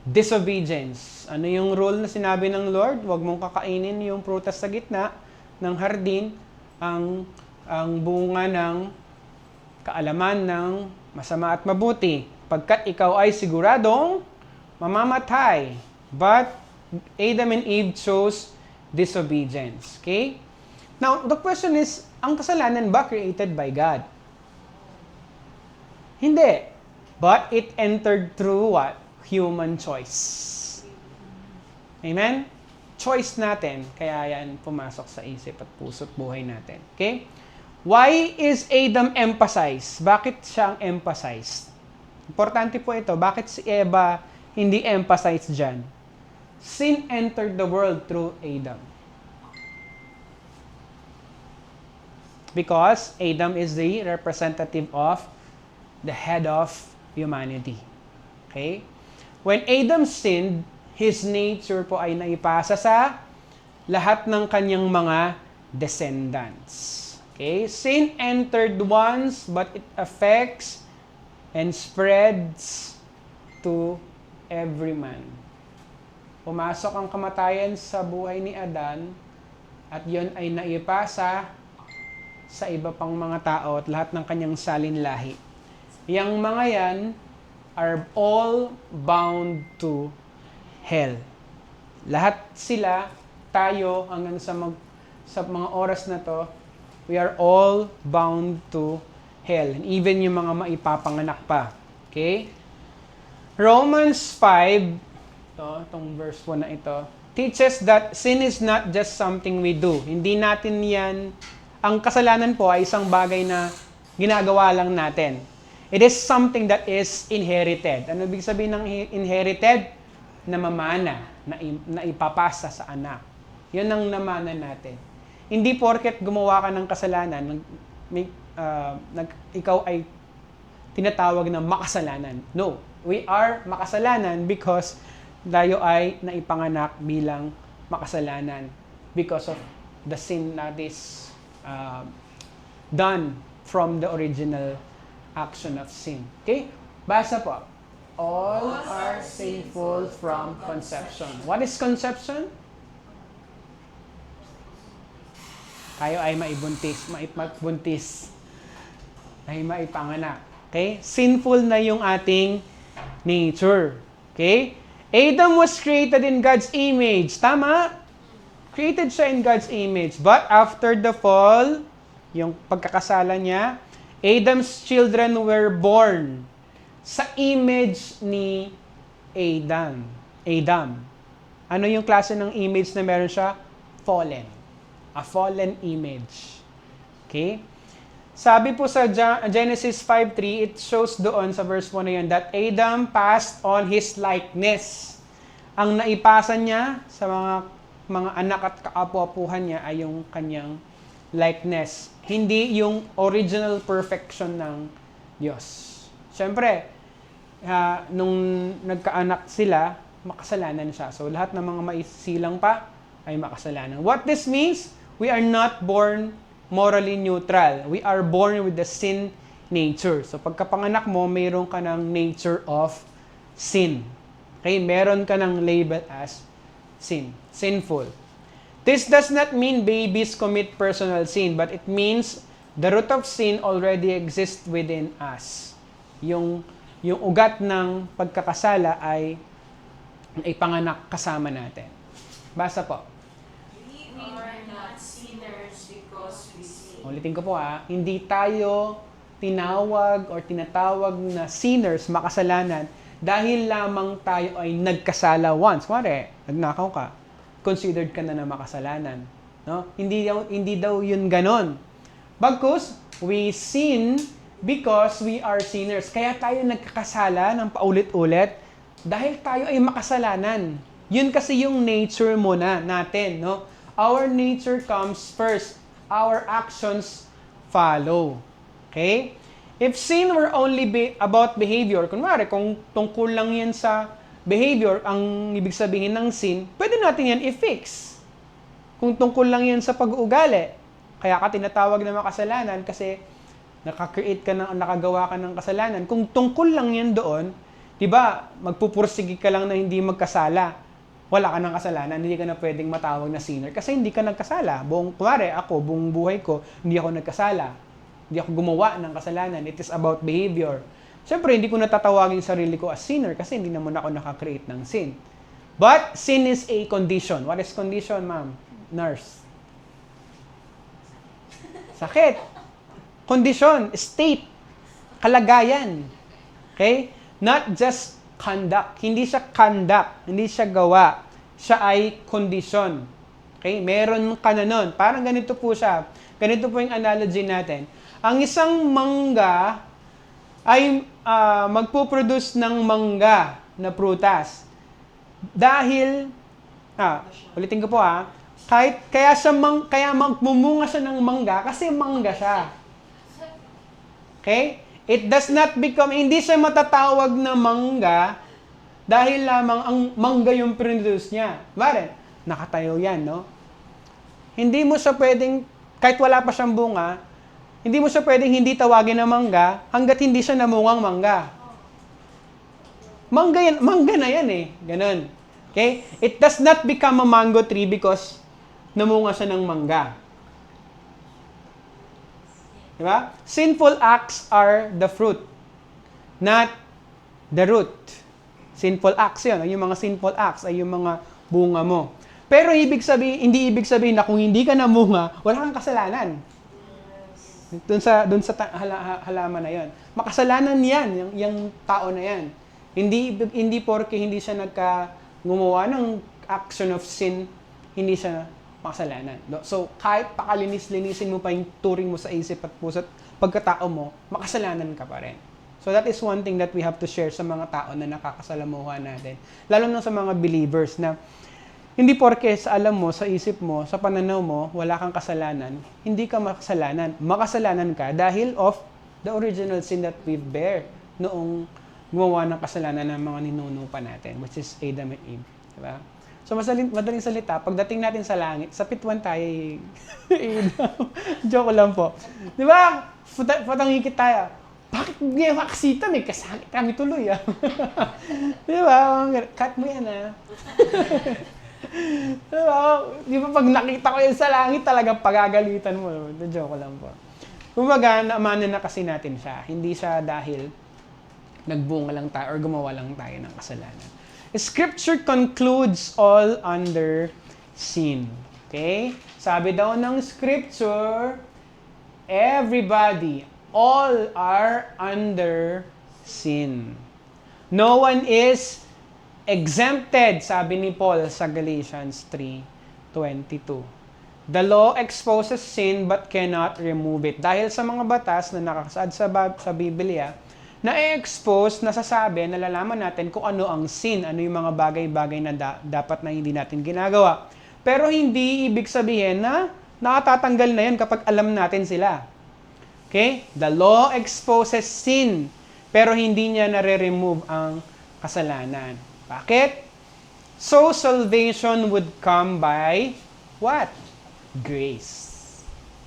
disobedience. Ano yung rule na sinabi ng Lord? Huwag mong kakainin yung prutas sa gitna ng hardin, ang bunga ng kaalaman ng masama at mabuti. Pagkat ikaw ay siguradong mamamatay. But Adam and Eve chose disobedience. Okay? Now, the question is, ang kasalanan ba created by God? Hindi. But it entered through what? Human choice. Amen? Choice natin, kaya yan pumasok sa isip at puso't buhay natin. Okay? Why is Adam emphasized? Bakit siyang emphasized? Importante po ito. Bakit si Eva hindi emphasized dyan? Sin entered the world through Adam. Because Adam is the representative of the head of humanity. Okay? When Adam sinned, his nature po ay naipasa sa lahat ng kanyang mga descendants. Okay? Sin entered once, but it affects and spreads to every man. Pumasok ang kamatayan sa buhay ni Adan, at yon ay naipasa sa iba pang mga tao at lahat ng kanyang salinlahi. Yang mga yan are all bound to hell. Lahat sila, tayo, hanggang sa mga oras na to, we are all bound to hell. And even yung mga maipapanganak pa. Okay? Romans 5, itong verse 1 na ito, teaches that sin is not just something we do. Hindi natin yan, ang kasalanan po ay isang bagay na ginagawa lang natin. It is something that is inherited. Ano ibig sabihin ng inherited? Namamana, na ipapasa sa anak. Yan ang namana natin. Hindi porket gumawa ka ng kasalanan, ikaw ay tinatawag na makasalanan. No, we are makasalanan because tayo ay naipanganak bilang makasalanan because of the sin that is done from the original action of sin. Okay? Basa po. All are sinful from conception. What is conception? Tayo ay maibuntis, ay maipanganak. Okay? Sinful na yung ating nature. Okay? Adam was created in God's image. Tama? Created siya in God's image. But after the fall, yung pagkakasala niya, Adam's children were born sa image ni Adam. Ano yung klase ng image na meron siya? Fallen. A fallen image. Okay? Sabi po sa Genesis 5:3, it shows doon sa verse 1 na yun that Adam passed on his likeness. Ang naipasa niya sa mga anak at kaapu-apuhan niya ay yung kanyang likeness. Hindi yung original perfection ng Diyos. Siyempre, nung nagkaanak sila, makasalanan siya. So, lahat ng mga maisilang pa ay makasalanan. What this means, we are not born morally neutral. We are born with the sin nature. So, pagkapanganak mo, mayroon ka ng nature of sin. Okay? Meron ka ng label as sin. Sinful. This does not mean babies commit personal sin, but it means the root of sin already exists within us. Yung ugat ng pagkakasala ay ipanganak kasama natin. Basa po. We are not sinners because we sin. Ulitin ko po hindi tayo tinawag or tinatawag na sinners, makasalanan, dahil lamang tayo ay nagkasala once. Kumari, nagnakaw ka, considered ka na makasalanan. No? Hindi daw yun ganon. Bagkus, we sin because we are sinners. Kaya tayo nagkakasala ng paulit-ulit dahil tayo ay makasalanan. Yun kasi yung nature muna natin. No? Our nature comes first. Our actions follow. Okay? If sin were only about behavior, kunwari, kung tungkol lang yan sa behavior, ang ibig sabihin ng sin, pwede natin yan i-fix. Kung tungkol lang yan sa pag-uugali, kaya ka tinatawag na makasalanan kasi nakagawa ka ng kasalanan. Kung tungkol lang yan doon, di ba, magpupursige ka lang na hindi magkasala. Wala ka ng kasalanan, hindi ka na pwedeng matawag na sinner kasi hindi ka nagkasala. Kumari, ako, buong buhay ko, hindi ako nagkasala. Hindi ako gumawa ng kasalanan. It is about behavior. Siyempre, hindi ko natatawagin sarili ko as sinner kasi hindi naman ako nakakreate ng sin. But, sin is a condition. What is condition, ma'am? Nurse. Sakit. Condition, state, kalagayan. Okay? Not just conduct. Hindi siya conduct. Hindi siya gawa. Siya ay condition. Okay? Meron ka na nun. Parang ganito po siya. Ganito po yung analogy natin. Ang isang mangga ay magpuproduce ng mangga na prutas. Dahil, ulitin ko po kaya magmumunga siya ng mangga kasi mangga siya. Okay? It does not become, hindi siya matatawag na mangga dahil lamang ang mangga yung produce niya. Bakit? Nakatayo yan, no? Hindi mo siya pwedeng, kahit wala pa siyang bunga, hindi mo siya pwedeng hindi tawagin na mangga hanggat hindi siya namungang mangga. Mangga na yan eh. Ganun. Okay? It does not become a mango tree because namunga siya ng mangga. Diba? Sinful acts are the fruit, not the root. Sinful acts yun. Yung mga sinful acts ay yung mga bunga mo. Pero hindi ibig sabihin na kung hindi ka namunga, wala kang kasalanan. Doon sa halaman na yan. Makasalanan yan, yung tao na yan. Hindi porke hindi siya gumawa ng action of sin, hindi siya makasalanan. So, kahit pakalinis-linisin mo pa yung turing mo sa isip at puso at pagkatao mo, makasalanan ka pa rin. So, that is one thing that we have to share sa mga tao na nakakasalamuha natin. Lalo na sa mga believers na hindi porke sa alam mo, sa isip mo, sa pananaw mo, wala kang kasalanan, hindi ka makasalanan. Makasalanan ka dahil of the original sin that we bear noong gumawa ng kasalanan ng mga ninuno pa natin, which is Adam and Eve. Diba? So, madaling salita, pagdating natin sa langit, sa pitwan tayo, joke lang po. Diba? Patangikit tayo. Bakit ngayon makasita? May kasakit kami tuloy. Diba? Cut mo yan Di ba pag nakita ko yan sa langit, talagang pagagalitan mo. Joke lang po. Kumbaga, naamanan na kasi natin siya. Hindi siya dahil nagbunga lang tayo or gumawa lang tayo ng kasalanan. Scripture concludes all under sin. Okay? Sabi daw ng Scripture, everybody, all are under sin. No one is exempted, sabi ni Paul sa Galatians 3:22. The law exposes sin but cannot remove it. Dahil sa mga batas na nakasaad sa Biblia, na-expose, nasasabi, nalalaman natin kung ano ang sin, ano yung mga bagay-bagay na dapat na hindi natin ginagawa. Pero hindi ibig sabihin na nakatatanggal na yun kapag alam natin sila. Okay? The law exposes sin, pero hindi niya nare-remove ang kasalanan. Bakit? So, salvation would come by what? Grace.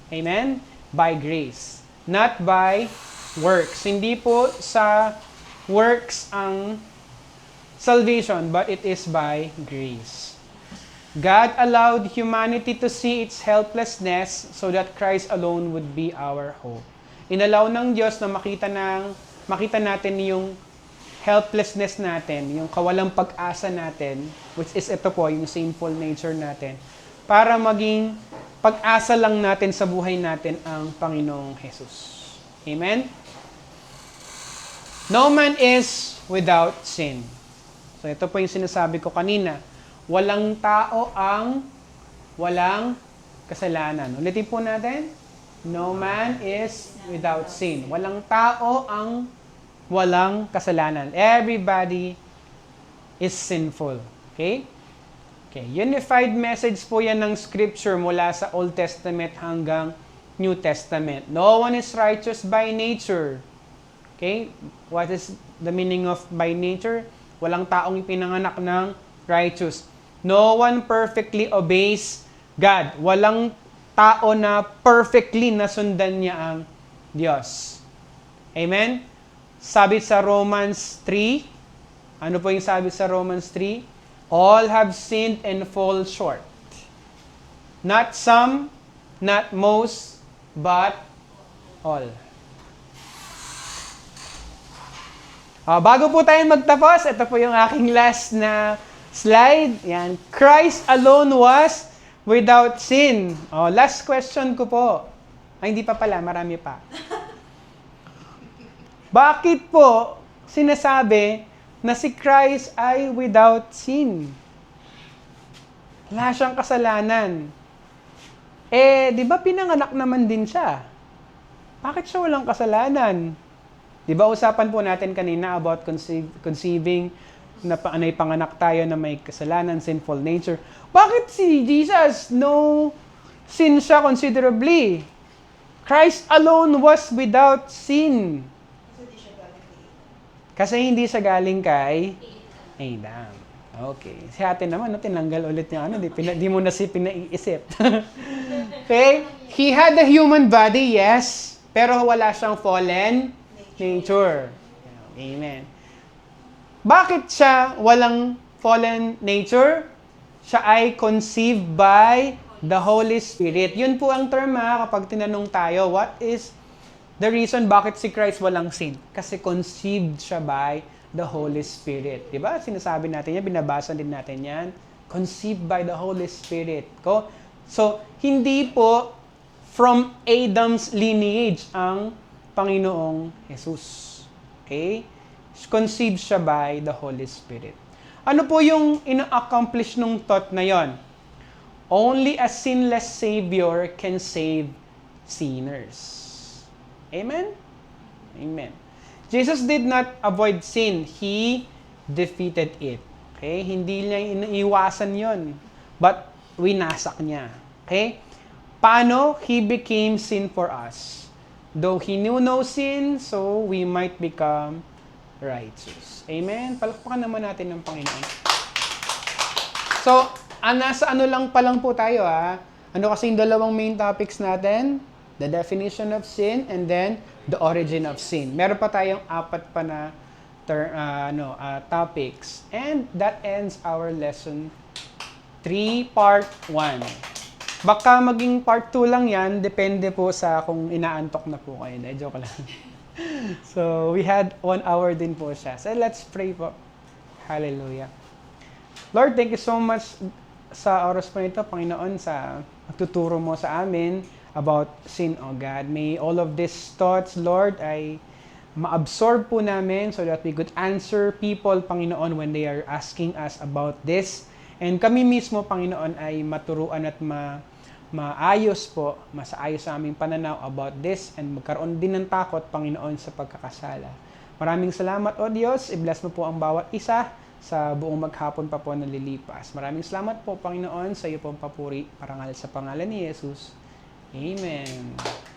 Amen? By grace. Not by works. Hindi po sa works ang salvation, but it is by grace. God allowed humanity to see its helplessness so that Christ alone would be our hope. Inalaw ng Diyos na makita natin yung helplessness natin, yung kawalang pag-asa natin, which is ito po, yung sinful nature natin, para maging pag-asa lang natin sa buhay natin ang Panginoong Jesus. Amen? No man is without sin. So ito po yung sinasabi ko kanina. Walang tao ang walang kasalanan. Ulitin po natin. No man is without sin. Walang tao ang walang kasalanan. Everybody is sinful. Okay? Okay. Unified message po yan ng scripture mula sa Old Testament hanggang New Testament. No one is righteous by nature. Okay? What is the meaning of by nature? Walang taong pinanganak ng righteous. No one perfectly obeys God. Walang tao na perfectly nasundan niya ang Diyos. Amen? Sabi sa Romans 3, ano po yung sabi sa Romans 3? All have sinned and fall short. Not some, not most, but all. Bago po tayo magtapos, ito po yung aking last na slide. Yan. Christ alone was without sin. Last question ko po. Ay, hindi pa pala, marami pa. Bakit po sinasabi na si Christ ay without sin? Wala siyang kasalanan. Di ba pinanganak naman din siya? Bakit siya walang kasalanan? Di ba usapan po natin kanina about conceiving na panganak tayo na may kasalanan, sinful nature. Bakit si Jesus, no sin siya considerably? Christ alone was without sin. Kasi hindi siya galing kay Adam. Okay. Si ate naman, tinanggal ulit niya, di mo na pinaiisip. Okay? He had a human body, yes, pero wala siyang fallen nature. Amen. Bakit siya walang fallen nature? Siya ay conceived by the Holy Spirit. Yun po ang term kapag tinanong tayo, what is the reason bakit si Christ walang sin? Kasi conceived siya by the Holy Spirit. Diba? Sinasabi natin yan, binabasa din natin yan. Conceived by the Holy Spirit. So, hindi po from Adam's lineage ang Panginoong Jesus. Okay? Conceived siya by the Holy Spirit. Ano po yung ina-accomplish nung thought na yon? Only a sinless Savior can save sinners. Amen? Amen. Jesus did not avoid sin. He defeated it. Okay? Hindi niya iniiwasan yon, but winasak niya. Okay? Paano? He became sin for us. Though He knew no sin, so we might become righteous. Amen? Palakpakan naman natin ng Panginoon. So, nasa lang pa lang po tayo Ano kasi yung dalawang main topics natin? The definition of sin, and then the origin of sin. Meron pa tayong 4 pa na topics. And that ends our lesson 3, part 1. Baka maging part 2 lang yan, depende po sa kung inaantok na po kayo. Joke lang. So, we had 1 hour din po siya. So, let's pray po. Hallelujah. Lord, thank you so much sa oras po nito, Panginoon, sa magtuturo mo sa amin about sin, oh God. May all of these thoughts, Lord, ay ma-absorb po namin so that we could answer people, Panginoon, when they are asking us about this. And kami mismo, Panginoon, ay maturuan at maayos po, masaayos sa aming pananaw about this and magkaroon din ng takot, Panginoon, sa pagkakasala. Maraming salamat, O Diyos. I-bless mo po ang bawat isa sa buong maghapon pa po na lilipas. Maraming salamat po, Panginoon, sa iyo pong papuri, parangal sa pangalan ni Jesus. Amen.